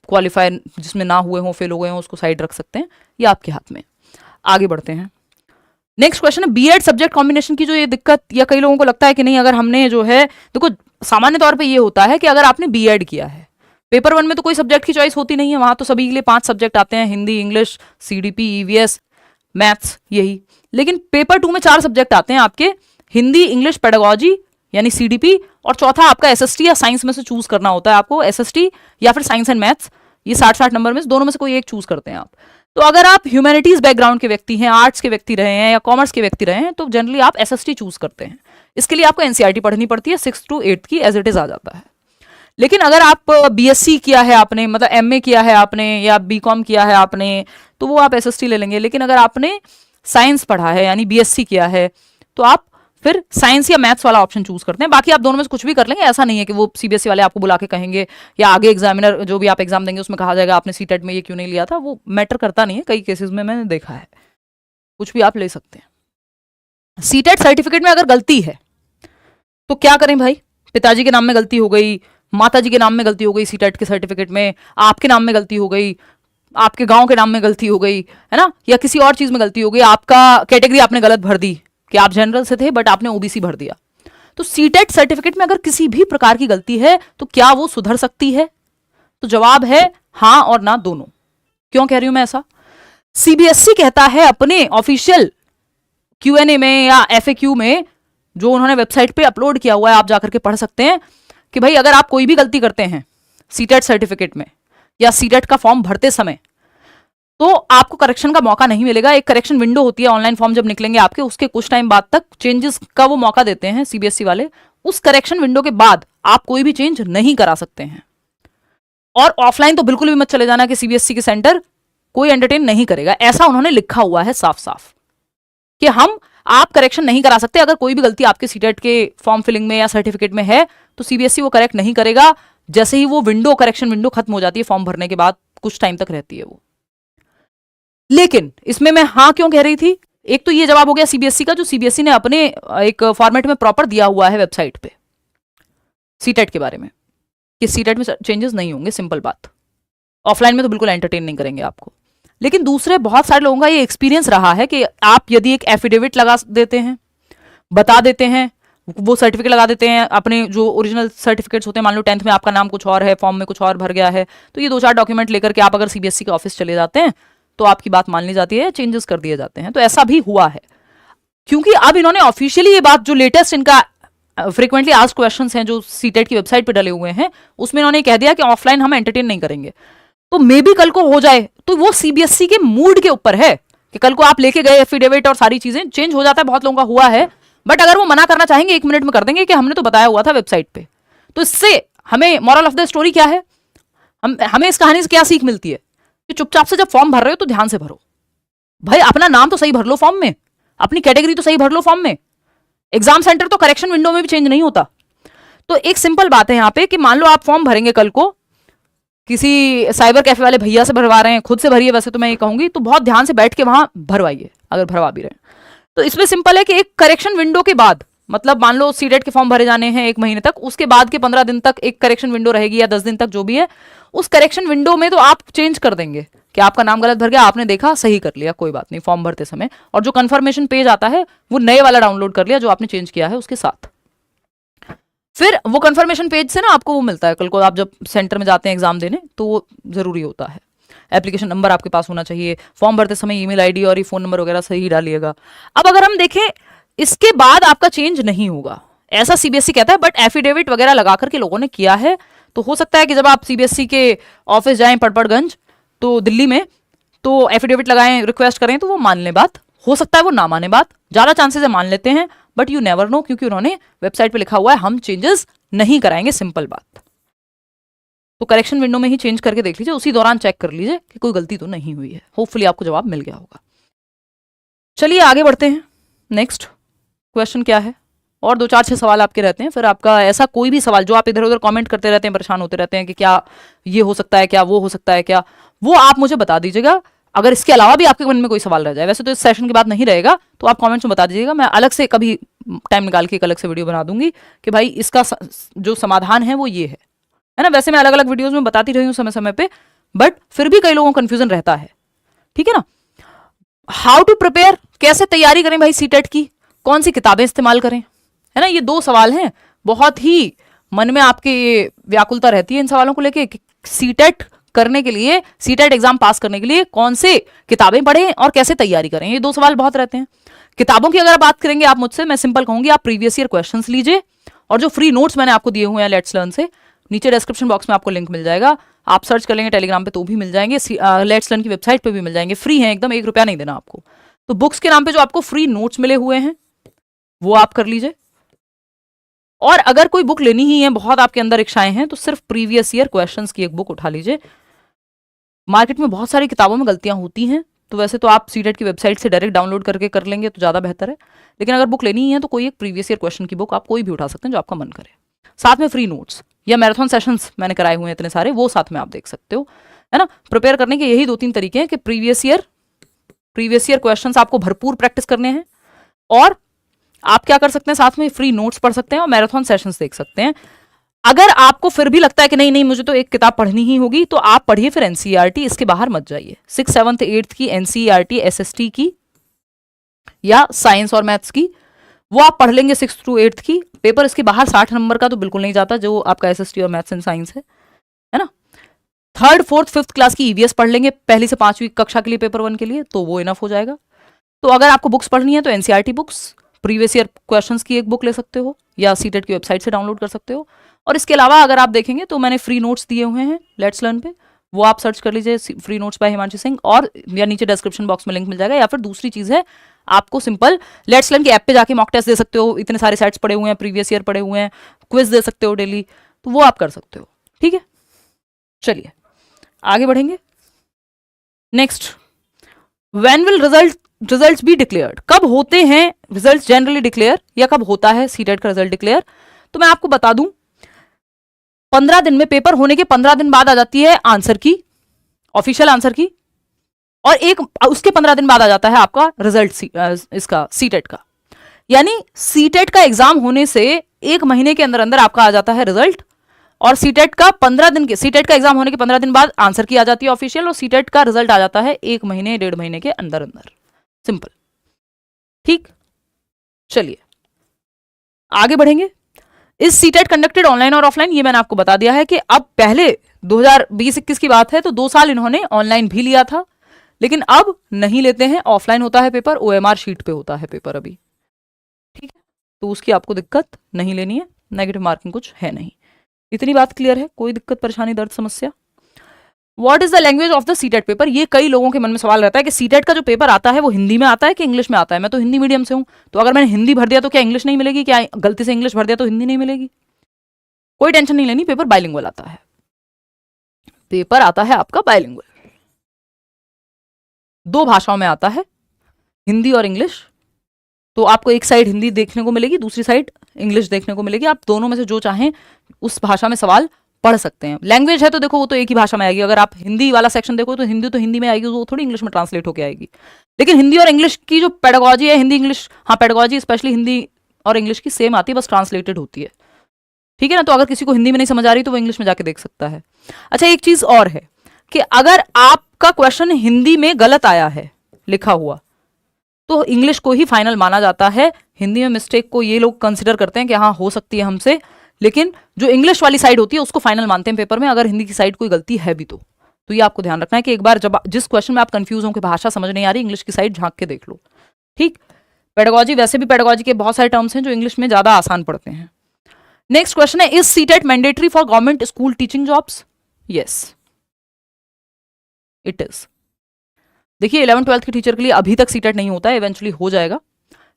क्वालिफाई जिसमें ना हुए हों, फेल हो गए हों, उसको साइड रख सकते हैं। ये आपके हाथ में। आगे बढ़ते हैं। नेक्स्ट क्वेश्चन है बीएड सब्जेक्ट कॉम्बिनेशन की जो ये दिक्कत, या कई लोगों को लगता है कि नहीं, अगर हमने जो है, देखो सामान्य तौर पे ये होता है कि अगर आपने बीएड किया है, पेपर 1 में तो कोई सब्जेक्ट की चॉइस होती नहीं है, वहां तो सभी के लिए 5 सब्जेक्ट आते हैं, Hindi, English, CDP, EVS, maths, यही। लेकिन पेपर 2 में 4 सब्जेक्ट आते हैं आपके, हिंदी, इंग्लिश, पेडागोजी यानी सीडीपी, और चौथा आपका एसएसटी या साइंस में से चूज करना होता है आपको, एसएसटी या फिर साइंस एंड मैथ्स। ये 60-60 नंबर में दोनों में से कोई एक चूज करते हैं आप। तो अगर आप ह्यूमैनिटीज बैकग्राउंड के व्यक्ति हैं, आर्ट्स के व्यक्ति रहे हैं या कॉमर्स के व्यक्ति रहे हैं, तो जनरली आप एसएसटी चूज करते हैं। इसके लिए आपको एनसीईआरटी पढ़नी पड़ती है, 6 to 8 की एज इट इज आ जाता है। लेकिन अगर आप बीएससी किया है आपने, मतलब एमए किया है आपने, या बीकॉम किया है आपने, तो वो आप एसएसटी ले लेंगे। लेकिन अगर आपने साइंस पढ़ा है यानी बीएससी किया है, तो आप फिर साइंस या मैथ्स वाला ऑप्शन चूज करते हैं। बाकी आप दोनों में से कुछ भी कर लेंगे, ऐसा नहीं है कि वो सीबीएसई वाले आपको बुला के कहेंगे, या आगे एग्जामिनर जो भी आप एग्जाम देंगे उसमें कहा जाएगा आपने सीटेट में ये क्यों नहीं लिया था। वो मैटर करता नहीं है, कई केसेस में मैंने देखा है। कुछ भी आप ले सकते हैं। सीटेट सर्टिफिकेट में अगर गलती है तो क्या करें भाई? पिताजी के नाम में गलती हो गई, माता जी के नाम में गलती हो गई, सीटेट के सर्टिफिकेट में आपके नाम में गलती हो गई, आपके गांव के नाम में गलती हो गई, है ना, या किसी और चीज में गलती हो गई, आपका कैटेगरी आपने गलत भर दी कि आप जनरल से थे बट आपने ओबीसी भर दिया, तो सीटेट सर्टिफिकेट में अगर किसी भी प्रकार की गलती है तो क्या वो सुधर सकती है? तो जवाब है हाँ और ना दोनों। क्यों कह रही हूं मैं ऐसा? सीबीएसई कहता है अपने ऑफिशियल क्यूएनए में या एफएक्यू में, जो उन्होंने वेबसाइट पे अपलोड किया हुआ है, आप जाकर के पढ़ सकते हैं, कि भाई अगर आप कोई भी गलती करते हैं सीटेट सर्टिफिकेट में या सीटेट का फॉर्म भरते समय, तो आपको करेक्शन का मौका नहीं मिलेगा। एक करेक्शन विंडो होती है, ऑनलाइन फॉर्म जब निकलेंगे आपके, उसके कुछ टाइम बाद तक चेंजेस का वो मौका देते हैं सीबीएसई वाले। उस करेक्शन विंडो के बाद आप कोई भी चेंज नहीं करा सकते हैं। और ऑफलाइन तो बिल्कुल भी मत चले जाना कि सीबीएसई के सेंटर कोई एंटरटेन नहीं करेगा, ऐसा उन्होंने लिखा हुआ है साफ साफ कि आप करेक्शन नहीं करा सकते। अगर कोई भी गलती आपके सीटेट के फॉर्म फिलिंग में या सर्टिफिकेट में है तो सीबीएसई वो करेक्ट नहीं करेगा। जैसे ही वो विंडो, करेक्शन विंडो खत्म हो जाती है फॉर्म भरने के बाद, कुछ टाइम तक रहती है वो। लेकिन इसमें मैं हाँ क्यों कह रही थी, एक तो ये जवाब हो गया सीबीएसई का, जो सीबीएसई ने अपने एक फॉर्मेट में प्रॉपर दिया हुआ है वेबसाइट पे सीटेट के बारे में, कि सीटेट में चेंजेस नहीं होंगे, सिंपल बात। ऑफलाइन में तो बिल्कुल एंटरटेन नहीं करेंगे आपको। लेकिन दूसरे बहुत सारे लोगों का ये एक्सपीरियंस रहा है कि आप यदि एक एफिडेविट लगा देते हैं, बता देते हैं, वो सर्टिफिकेट लगा देते हैं, अपने जो ओरिजिनल सर्टिफिकेट्स होते हैं, मान लो 10th में आपका नाम कुछ और है, फॉर्म में कुछ और भर गया है, तो ये 2-4 डॉक्यूमेंट लेकर के आप अगर सीबीएसई के ऑफिस चले जाते हैं तो आपकी बात मान ली जाती है, चेंजेस कर दिए जाते हैं। तो ऐसा भी हुआ है, क्योंकि अब इन्होंने ऑफिशियली ये बात, जो लेटेस्ट इनका फ्रीक्वेंटली आस्क्ड क्वेश्चंस हैं जो सीटेट की वेबसाइट पे डले हुए हैं, उसमें इन्होंने कह दिया कि ऑफलाइन हम एंटरटेन नहीं करेंगे। तो मे भी कल को हो जाए, तो वो सीबीएसई के मूड के ऊपर है कि कल को आप लेके गए एफिडेविट और सारी चीजें, चेंज हो जाता है, बहुत लोगों का हुआ है। बट अगर वो मना करना चाहेंगे 1 मिनट में कर देंगे कि हमने तो बताया हुआ था वेबसाइट पे। तो इससे हमें मॉरल ऑफ द स्टोरी क्या है, हमें इस कहानी से क्या सीख मिलती है कि चुपचाप से जब फॉर्म भर रहे हो तो ध्यान से भरो भाई। अपना नाम तो सही भर लो फॉर्म में, अपनी कैटेगरी तो सही भर लो फॉर्म में। एग्जाम सेंटर तो करेक्शन विंडो में भी चेंज नहीं होता। तो एक सिंपल बात है यहाँ पे कि मान लो आप फॉर्म भरेंगे कल को, किसी साइबर कैफे वाले भैया से भरवा रहे हैं, खुद से भरिए वैसे तो मैं ये कहूंगी, तो बहुत ध्यान से बैठ के वहां भरवाइए अगर भरवा भी रहे हैं। तो इसमें सिंपल है कि एक करेक्शन विंडो के बाद, मतलब मान लो सीटेट के फॉर्म भरे जाने हैं 1 महीने तक, उसके बाद के 15 दिन तक एक करेक्शन विंडो रहेगी, या 10 दिन तक, जो भी है। उस करेक्शन विंडो में तो आप चेंज कर देंगे कि आपका नाम गलत भर गया, आपने देखा, सही कर लिया, कोई बात नहीं, फॉर्म भरते समय। और जो कंफर्मेशन पेज आता है वो नए वाला डाउनलोड कर लिया जो आपने चेंज किया है उसके साथ। फिर वो कंफर्मेशन पेज से ना आपको वो मिलता है, कल को आप जब सेंटर में जाते हैं एग्जाम देने, तो वो जरूरी होता है। एप्लीकेशन नंबर आपके पास होना चाहिए, फॉर्म भरते समय ईमेल आईडी और ये फोन नंबर वगैरह सही डालिएगा। अब अगर हम देखें इसके बाद आपका चेंज नहीं होगा, ऐसा सीबीएसई कहता है, बट एफिडेविट वगैरह लगा करके लोगों ने किया है। तो हो सकता है कि जब आप सीबीएसई के ऑफिस जाएं पड़पड़गंज, तो दिल्ली में, तो एफिडेविट लगाएं, रिक्वेस्ट करें, तो वो मान ले बात। हो सकता है वो ना माने बात, ज्यादा चांसेस है मान लेते हैं, बट यू नेवर नो, क्योंकि उन्होंने वेबसाइट पे लिखा हुआ है हम चेंजेस नहीं कराएंगे, सिंपल बात। तो करेक्शन विंडो में ही चेंज करके देख लीजिए, उसी दौरान चेक कर लीजिए कि कोई गलती तो नहीं हुई है। होपफुली आपको जवाब मिल गया होगा। चलिए आगे बढ़ते हैं। नेक्स्ट क्वेश्चन क्या है, और 2-4-6 सवाल आपके रहते हैं। फिर आपका ऐसा कोई भी सवाल जो आप इधर उधर कमेंट करते रहते हैं, परेशान होते रहते हैं कि क्या ये हो सकता है, क्या वो हो सकता है, क्या, वो आप मुझे बता दीजिएगा। अगर इसके अलावा भी आपके मन में कोई सवाल रह जाए, वैसे तो इस सेशन के बाद नहीं रहेगा, तो आप कमेंट्स में बता दीजिएगा। मैं अलग से कभी टाइम निकाल के एक अलग से वीडियो बना दूंगी कि भाई इसका जो समाधान है वो ये है ना। वैसे मैं अलग अलग वीडियोस में बताती रही हूँ समय समय पे, बट फिर भी कई लोगों को कंफ्यूजन रहता है, ठीक है ना। हाउ टू प्रिपेयर, कैसे तैयारी करें भाई सीटेट की, कौन सी किताबें इस्तेमाल करें, है ना। ये 2 सवाल हैं, बहुत ही मन में आपके व्याकुलता रहती है इन सवालों को लेके। सीटेट करने के लिए, सीटेट एग्जाम पास करने के लिए कौन से किताबें पढ़ें और कैसे तैयारी करें, ये 2 सवाल बहुत रहते हैं। किताबों की अगर बात करेंगे आप मुझसे, मैं सिंपल कहूंगी आप प्रीवियस ईयर क्वेश्चंस लीजिए, और जो फ्री नोट्स मैंने आपको दिए हुए हैं लेट्स लर्न से, नीचे डिस्क्रिप्शन बॉक्स में आपको लिंक मिल जाएगा, आप सर्च कर लेंगे टेलीग्राम पे तो भी मिल जाएंगे, लेट्स लर्न की वेबसाइट पे भी मिल जाएंगे, फ्री है एकदम, 1 रुपया नहीं देना आपको। तो बुक्स के नाम पे जो आपको फ्री नोट्स मिले हुए हैं वो आप कर लीजिए। और अगर कोई बुक लेनी ही है, बहुत आपके अंदर इच्छाएं हैं, तो सिर्फ प्रीवियस ईयर क्वेश्चंस की एक बुक उठा लीजिए। मार्केट में बहुत सारी किताबों में गलतियां होती हैं, तो वैसे तो आप सीटेट की वेबसाइट से डायरेक्ट डाउनलोड करके कर लेंगे तो ज़्यादा बेहतर है। लेकिन अगर बुक लेनी ही है तो कोई एक प्रीवियस ईयर क्वेश्चन की बुक आप कोई भी उठा सकते हैं जो आपका मन करे। साथ में फ्री नोट्स या मैराथन सेशंस मैंने कराए हुए हैं इतने सारे, वो साथ में आप देख सकते हो, है ना। प्रिपेयर करने के यही 2-3 तरीके हैं कि प्रीवियस ईयर क्वेश्चंस आपको भरपूर प्रैक्टिस करने हैं, और आप क्या कर सकते हैं, साथ में फ्री नोट्स पढ़ सकते हैं और मैराथन सेशंस देख सकते हैं। अगर आपको फिर भी लगता है कि नहीं मुझे तो एक किताब पढ़नी ही होगी, तो आप पढ़िए फिर एनसीईआरटी, इसके बाहर मत जाइए। 6th, 7th, 8th की एनसीईआरटी, एसएसटी की या साइंस और मैथ्स की, वो आप पढ़ लेंगे 6th to 8th की। पेपर इसके बाहर 60 नंबर का तो बिल्कुल नहीं जाता, जो आपका एसएसटी और मैथ्स एंड साइंस है ना। थर्ड फोर्थ फिफ्थ क्लास की ईवीएस पढ़ लेंगे पहली से पांचवी कक्षा के लिए, पेपर 1 के लिए, तो वो इनफ हो जाएगा। तो अगर आपको बुक्स पढ़नी है तो NCERT books, previous year questions की एक बुक ले सकते हो या सीटेट की वेबसाइट से डाउनलोड कर सकते हो। और इसके अलावा अगर आप देखेंगे तो मैंने फ्री नोट्स दिए हुए हैं लेट्स लर्न पे, वो आप सर्च कर लीजिए free notes by Himanshu Singh, और या नीचे डिस्क्रिप्शन बॉक्स में लिंक मिल जाएगा। या फिर दूसरी चीज है, आपको सिंपल लेट्स लर्न की ऐप पे जाके मॉक टेस्ट दे सकते हो, इतने सारे सेट्स पड़े हुए हैं, प्रीवियस ईयर पड़े हुए हैं, क्विज दे सकते हो डेली, तो वो आप कर सकते हो। ठीक है, चलिए आगे बढ़ेंगे। Next, when will results be declared, कब होते हैं रिजल्ट्स जनरली डिक्लेयर, या कब होता है सीटेट का रिजल्ट डिक्लेयर? तो मैं आपको बता दूं, 15 दिन में, पेपर होने के 15 दिन बाद आ जाती है आंसर की, ऑफिशियल आंसर की, और एक उसके 15 दिन बाद आ जाता है आपका रिजल्ट इसका सीटेट का। यानी सीटेट का एग्जाम होने से 1 महीने के अंदर अंदर आपका आ जाता है रिजल्ट, और सीटेट का 15 दिन के, सीटेट का एग्जाम होने के 15 दिन बाद आंसर की आ जाती है ऑफिशियल, और सीटेट का रिजल्ट आ जाता है 1 महीने 1.5 महीने के अंदर अंदर। सिंपल, ठीक। चलिए आगे बढ़ेंगे। इस सीटेट कंडक्टेड ऑनलाइन और ऑफलाइन, ये मैंने आपको बता दिया है कि अब पहले 2020-21 की बात है तो 2 साल इन्होंने ऑनलाइन भी लिया था, लेकिन अब नहीं लेते हैं, ऑफलाइन होता है पेपर, ओएमआर शीट पे होता है पेपर अभी। ठीक है, तो उसकी आपको दिक्कत नहीं लेनी है, नेगेटिव मार्किंग कुछ है नहीं। इतनी बात क्लियर है? कोई दिक्कत परेशानी दर्द समस्या? What is the language of the CTET paper, ये कई लोगों के मन में सवाल रहता है कि सीटेट का जो पेपर आता है वो हिंदी में आता है कि इंग्लिश में आता है। मैं तो हिंदी मीडियम से हूं, तो अगर मैंने हिंदी भर दिया तो क्या इंग्लिश नहीं मिलेगी? क्या गलती से इंग्लिश भर दिया तो हिंदी नहीं मिलेगी? कोई टेंशन नहीं लेनी, पेपर बाइलिंगुअल आता है, पेपर आता है आपका बाइलिंगुअल, 2 भाषाओं में आता है, हिंदी और इंग्लिश। तो आपको एक साइड हिंदी देखने को मिलेगी, दूसरी साइड इंग्लिश देखने को मिलेगी, आप दोनों में से जो चाहें उस भाषा में सवाल पढ़ सकते हैं। लैंग्वेज है तो देखो वो तो एक ही भाषा में आएगी, अगर आप हिंदी वाला सेक्शन देखो तो हिंदी में आएगी, वो थोड़ी इंग्लिश में ट्रांसलेट होकर आएगी। लेकिन हिंदी और इंग्लिश की जो पेडागोजी है, हिंदी इंग्लिश, हाँ पेडागोजी स्पेशली हिंदी और इंग्लिश की सेम आती है, बस ट्रांसलेटेड होती है। ठीक है ना, तो अगर किसी को हिंदी में नहीं समझ आ रही तो वो इंग्लिश में जाके देख सकता है। अच्छा, एक चीज और है कि अगर आपका क्वेश्चन हिंदी में गलत आया है लिखा हुआ, तो इंग्लिश को ही फाइनल माना जाता है। हिंदी में मिस्टेक को ये लोग कंसिडर करते हैं कि हाँ हो सकती है हमसे, लेकिन जो इंग्लिश वाली साइड होती है उसको फाइनल मानते हैं पेपर में, अगर हिंदी की साइड कोई गलती है भी तो ये आपको ध्यान रखना है कि एक बार जब जिस क्वेश्चन में आप कंफ्यूज हो कि भाषा समझ नहीं आ रही, इंग्लिश की साइड झांक के देख लो। ठीक, पेडागोजी, वैसे भी पेडागोजी के बहुत सारे टर्म्स हैं जो इंग्लिश में ज्यादा आसान पड़ते हैं। नेक्स्ट क्वेश्चन है, is CTET mandatory for government school teaching jobs? Yes it is. देखिए 11th-12th के टीचर के लिए अभी तक सीटेट नहीं होता है, इवेंचुअली हो जाएगा,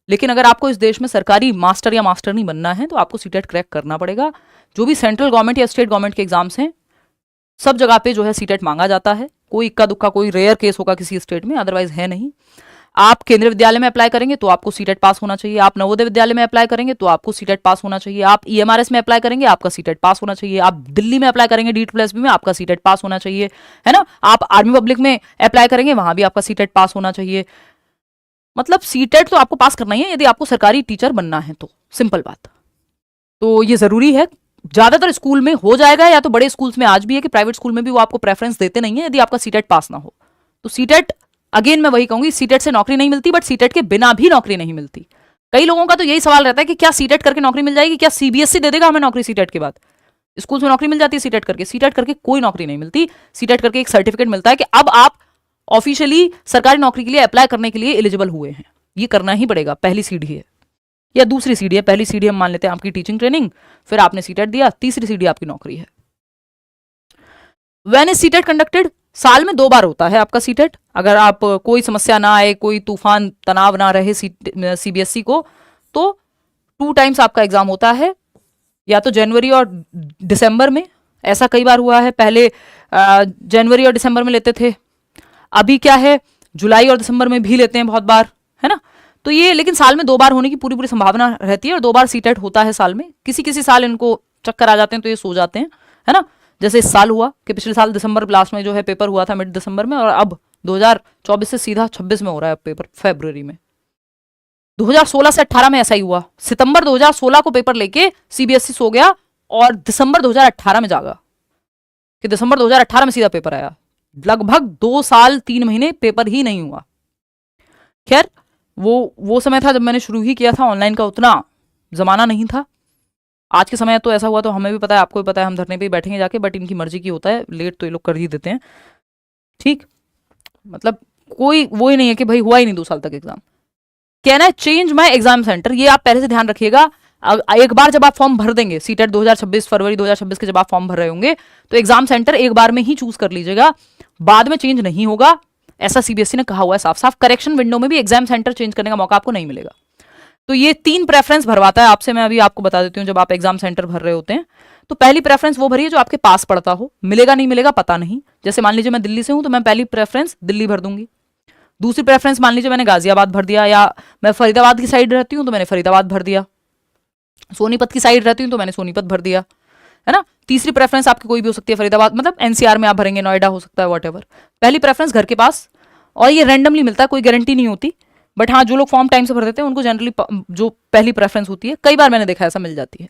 लेकिन अगर आपको इस देश में सरकारी मास्टर या मास्टर नहीं बनना है तो आपको सीटेट क्रैक करना पड़ेगा। जो भी सेंट्रल गवर्नमेंट या स्टेट गवर्नमेंट के एग्जाम्स हैं सब जगह पे जो है सीटेट मांगा जाता है, कोई इक्का दुक्का कोई रेयर केस होगा किसी स्टेट में, अदरवाइज है नहीं। आप केंद्रीय विद्यालय में अप्लाई करेंगे तो आपको सीटेट पास होना चाहिए, आप नवोदय विद्यालय में अप्लाई करेंगे तो आपको सीटेट पास होना चाहिए, आप ईएमआरएस में अप्लाई करेंगे आपका सीटेट पास होना चाहिए, आप दिल्ली में अप्लाई करेंगे DSSB में आपका सीटेट पास होना चाहिए, है ना, आप आर्मी पब्लिक में अप्लाई करेंगे वहां भी आपका सीटेट पास होना चाहिए। मतलब सीटेट तो आपको पास करना ही है यदि आपको सरकारी टीचर बनना है तो, सिंपल बात। तो ये जरूरी है, ज्यादातर स्कूल में हो जाएगा, या तो बड़े स्कूल्स में आज भी है कि प्राइवेट स्कूल में भी वो आपको प्रेफरेंस देते नहीं है यदि आपका सीटेट पास ना हो। तो सीटेट, अगेन मैं वही कहूंगी, सीटेट से नौकरी नहीं मिलती, बट सीटेट के बिना भी नौकरी नहीं मिलती। कई लोगों का तो यही सवाल रहता है कि क्या सीटेट करके नौकरी मिल जाएगी, क्या CBSE दे देगा हमें नौकरी सीटेट के बाद? स्कूल में नौकरी मिल जाती है सीटेट करके? सीटेट करके कोई नौकरी नहीं मिलती, सीटेट करके एक सर्टिफिकेट मिलता है कि अब आप ऑफिशियली सरकारी नौकरी के लिए अप्लाई करने के लिए एलिजिबल हुए हैं। ये करना ही पड़ेगा, पहली सीढ़ी है या दूसरी सीढ़ी है। पहली सीढ़ी हम मान लेते हैं आपकी टीचिंग ट्रेनिंग, फिर आपने सीटेट दिया, तीसरी सीढ़ी आपकी नौकरी है। When is CTET conducted? साल में 2 बार होता है आपका सीटेट। अगर आप कोई समस्या ना आए, कोई तूफान तनाव ना रहे CBSE को, तो 2 टाइम्स आपका एग्जाम होता है, या तो जनवरी और दिसंबर में। ऐसा कई बार हुआ है, पहले जनवरी और दिसंबर में लेते थे, अभी क्या है जुलाई और दिसंबर में भी लेते हैं बहुत बार, है ना। तो ये लेकिन साल में 2 बार होने की पूरी पूरी संभावना रहती है, और 2 बार सीटेट होता है साल में। किसी किसी साल इनको चक्कर आ जाते हैं तो ये सो जाते हैं, है ना। जैसे इस साल हुआ कि पिछले साल दिसंबर लास्ट में जो है पेपर हुआ था मिड दिसंबर में, और अब 2024 से सीधा 26 में हो रहा है पेपर, फरवरी में। 2016 से 18 में ऐसा ही हुआ, सितंबर 2016 को पेपर लेके CBSE सो गया और दिसंबर 2018 में जागा कि दिसंबर 2018 में सीधा पेपर आया। लगभग 2 साल 3 महीने पेपर ही नहीं हुआ। खैर वो समय था जब मैंने शुरू ही किया था, ऑनलाइन का उतना जमाना नहीं था। आज के समय तो ऐसा हुआ, तो हमें भी पता है, आपको भी पता है, हम धरने पे ही बैठेंगे जाके, बट इनकी मर्जी की होता है, लेट तो ये लोग कर ही देते हैं। ठीक, मतलब कोई वो ही नहीं है कि भाई हुआ ही नहीं 2 साल तक एग्जाम। कहना है चेंज माई एग्जाम सेंटर, ये आप पहले से ध्यान रखिएगा। एक बार जब आप फॉर्म भर देंगे सीटेट 2026 फरवरी 2026 के जब आप फॉर्म भर रहे होंगे, तो एग्जाम सेंटर एक बार में ही चूज कर लीजिएगा, बाद में चेंज नहीं होगा। ऐसा सीबीएसई ने कहा हुआ है साफ साफ। करेक्शन विंडो में भी एग्जाम सेंटर चेंज करने का मौका आपको नहीं मिलेगा। तो ये 3 प्रेफरेंस भरवाता है आपसे, मैं अभी आपको बता देती हूँ। जब आप एग्जाम सेंटर भर रहे होते हैं तो पहली प्रेफरेंस वो भरिए जो आपके पास पड़ता हो, मिलेगा नहीं मिलेगा पता नहीं। जैसे मान लीजिए मैं दिल्ली से हूं, तो मैं पहली प्रेफरेंस दिल्ली भर दूंगी। दूसरी प्रेफरेंस मान लीजिए मैंने गाजियाबाद भर दिया, या मैं फरीदाबाद की साइड रहती हूँ तो मैंने फरीदाबाद भर दिया, सोनीपत की साइड रहती हूँ तो मैंने सोनीपत भर दिया, है ना। तीसरी प्रेफरेंस आपकी कोई भी हो सकती है, फरीदाबाद मतलब एनसीआर में आप भरेंगे, नोएडा हो सकता है, वॉटेवर। पहली प्रेफरेंस घर के पास, और ये रैंडमली मिलता है, कोई गारंटी नहीं होती, बट हाँ जो लोग फॉर्म टाइम से भर देते हैं उनको जनरली जो पहली प्रेफरेंस होती है, कई बार मैंने देखा ऐसा मिल जाती है।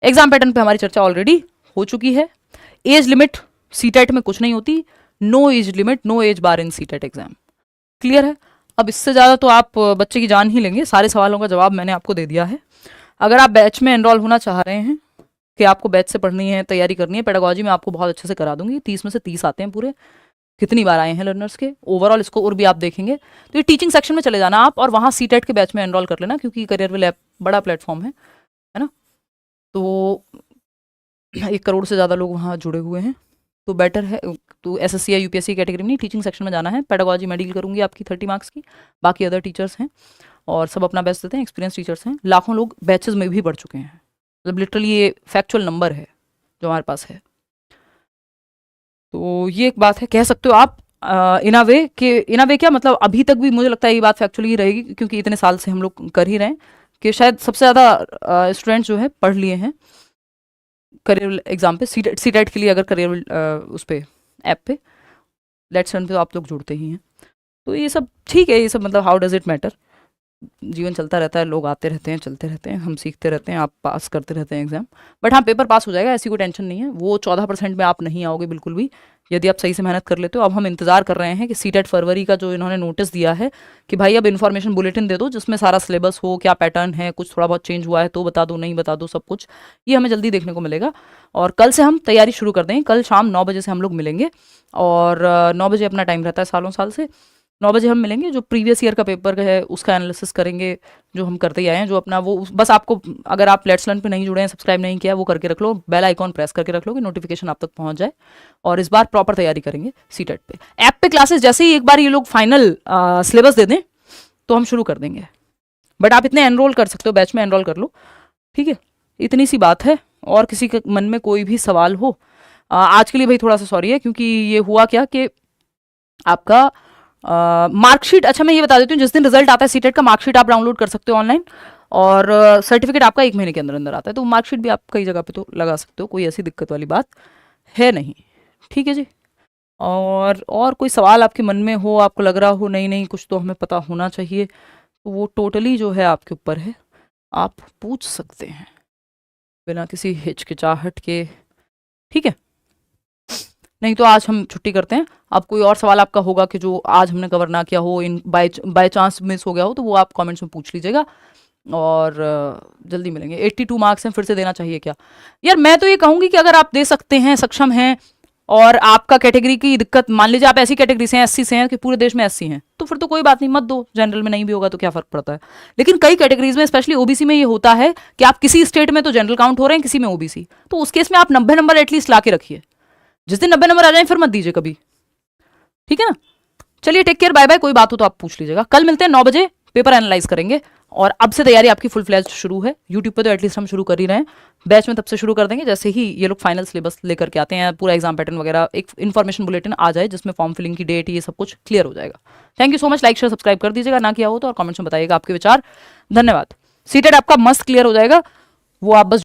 एग्जाम पैटर्न पे हमारी चर्चा ऑलरेडी हो चुकी है। एज लिमिट सीटेट में कुछ नहीं होती, no age limit, no age bar in CTET exam, clear है। अब इससे ज़्यादा तो आप बच्चे की जान ही लेंगे, सारे सवालों का जवाब मैंने आपको दे दिया है। अगर आप बैच में एनरोल होना चाह रहे हैं कि आपको बैच से पढ़नी है, तैयारी करनी है, पेडागोजी में आपको बहुत अच्छे से करा दूंगी। 30 में से 30 आते हैं पूरे, कितनी बार आए हैं लर्नर्स के, ओवरऑल स्कोर भी आप देखेंगे। तो ये टीचिंग सेक्शन में चले जाना आप, और वहाँ सीटेट के बैच में एनरोल कर लेना, क्योंकि करियर विल ऐप बड़ा प्लेटफॉर्म है ना। तो 1 करोड़ से ज़्यादा लोग वहाँ जुड़े हुए हैं, तो बेटर है। तो एसएससी या यूपीएससी कैटेगरी में नहीं, टीचिंग सेक्शन में जाना है। पेडागोजी मैं डील करूंगी आपकी 30 मार्क्स की, बाकी अदर टीचर्स हैं और सब अपना बेस्ट देते हैं, एक्सपीरियंस टीचर्स हैं। लाखों लोग बैचेस में भी बढ़ चुके हैं, मतलब लिटरली ये फैक्चुअल नंबर है जो हमारे पास है। तो ये एक बात है, कह सकते हो आप इन अ वे क्या मतलब, अभी तक भी मुझे लगता है ये बात फैक्चुअली ही रहेगी, क्योंकि इतने साल से हम लोग कर ही रहे हैं कि शायद सबसे ज़्यादा स्टूडेंट्स जो है पढ़ लिए हैं करियर एग्जाम पे, सीटेट के लिए। अगर करियर उस पर ऐप पे लेट्स लर्न पे तो आप लोग जुड़ते ही हैं। तो ये सब ठीक है, ये सब मतलब हाउ डज इट मैटर, जीवन चलता रहता है, लोग आते रहते हैं, चलते रहते हैं, हम सीखते रहते हैं, आप पास करते रहते हैं एग्जाम। बट हाँ, पेपर पास हो जाएगा, ऐसी कोई टेंशन नहीं है। वो 14% में आप नहीं आओगे बिल्कुल भी, यदि आप सही से मेहनत कर लेते हो। अब हम इंतजार कर रहे हैं कि सीटेट फरवरी का जो इन्होंने नोटिस दिया है कि भाई अब इन्फॉर्मेशन बुलेटिन दे दो, जिसमें सारा सिलेबस हो, क्या पैटर्न है, कुछ थोड़ा बहुत चेंज हुआ है तो बता दो, नहीं बता दो, सब कुछ ये हमें जल्दी देखने को मिलेगा। और कल से हम तैयारी शुरू कर देंगे। कल शाम 9 बजे से हम लोग मिलेंगे, और 9 बजे अपना टाइम रहता है सालों साल से। 9 बजे हम मिलेंगे, जो प्रीवियस ईयर का पेपर है उसका एनालिसिस करेंगे, जो हम करते ही आए हैं, जो अपना वो बस आपको, अगर आप लेट्स लर्न पे नहीं जुड़े हैं, सब्सक्राइब नहीं किया, वो करके रख लो, बेल आइकॉन प्रेस करके रख लो कि नोटिफिकेशन आप तक पहुंच जाए। और इस बार प्रॉपर तैयारी करेंगे सीटेट पे। ऐप पे क्लासेस जैसे ही एक बार ये लोग फाइनल सिलेबस दे दें तो हम शुरू कर देंगे, बट आप इतने एनरोल कर सकते हो, बैच में एनरोल कर लो, ठीक है। इतनी सी बात है। और किसी के मन में कोई भी सवाल हो, आज के लिए भाई थोड़ा सा सॉरी है, क्योंकि ये हुआ क्या कि आपका मार्कशीट, अच्छा मैं ये बता देती हूँ, जिस दिन रिजल्ट आता है सीटेट का, मार्कशीट आप डाउनलोड कर सकते हो ऑनलाइन, और सर्टिफिकेट आपका 1 महीने के अंदर अंदर आता है। तो मार्कशीट भी आप कई जगह पे तो लगा सकते हो, कोई ऐसी दिक्कत वाली बात है नहीं, ठीक है जी। और कोई सवाल आपके मन में हो, आपको लग रहा हो नहीं नहीं कुछ तो हमें पता होना चाहिए, तो वो टोटली जो है आपके ऊपर है, आप पूछ सकते हैं बिना किसी हिचकिचाहट के, ठीक है। नहीं तो आज हम छुट्टी करते हैं। अब कोई और सवाल आपका होगा कि जो आज हमने कवर ना किया हो, इन बाय चांस मिस हो गया हो, तो वो आप कमेंट्स में पूछ लीजिएगा, और जल्दी मिलेंगे। 82 मार्क्स हैं, फिर से देना चाहिए क्या यार? मैं तो ये कहूँगी कि अगर आप दे सकते हैं, सक्षम हैं, और आपका कैटेगरी की दिक्कत, मान लीजिए आप ऐसी कैटेगरी से हैं, एससी से हैं कि पूरे देश में एससी हैं, तो फिर तो कोई बात नहीं, मत दो। जनरल में नहीं भी होगा तो क्या फर्क पड़ता है। लेकिन कई कैटेगरीज में, स्पेशली ओबीसी में, ये होता है कि आप किसी स्टेट में तो जनरल काउंट हो रहे हैं, किसी में ओबीसी, तो उस केस में आप 90 नंबर एटलीस्ट ला के रखिए। जिस दिन 90 नंबर आ जाए फिर मत दीजिए कभी, ठीक है ना। चलिए, टेक केयर, बाय बाय। कोई बात हो तो आप पूछ लीजिएगा। कल मिलते हैं 9 बजे, पेपर एनालाइज करेंगे, और अब से तैयारी आपकी फुल फ्लैज शुरू है। यूट्यूब पे तो एटलीस्ट हम शुरू कर ही रहे हैं, बैच में तब से शुरू कर देंगे जैसे ही ये लोग फाइनल सिलेबस लेकर के आते हैं, पूरा एग्जाम पैटर्न वगैरह, एक इन्फॉर्मेशन बुलेटिन आ जाए जिसमें फॉर्म फिलिंग की डेट, ये सब कुछ क्लियर हो जाएगा। Thank you so much. Like share subscribe कर दीजिएगा, ना किया हो तो, और कमेंट्स में बताइएगा आपके विचार। धन्यवाद। सीटेट आपका मस्त क्लियर हो जाएगा, वो आप बस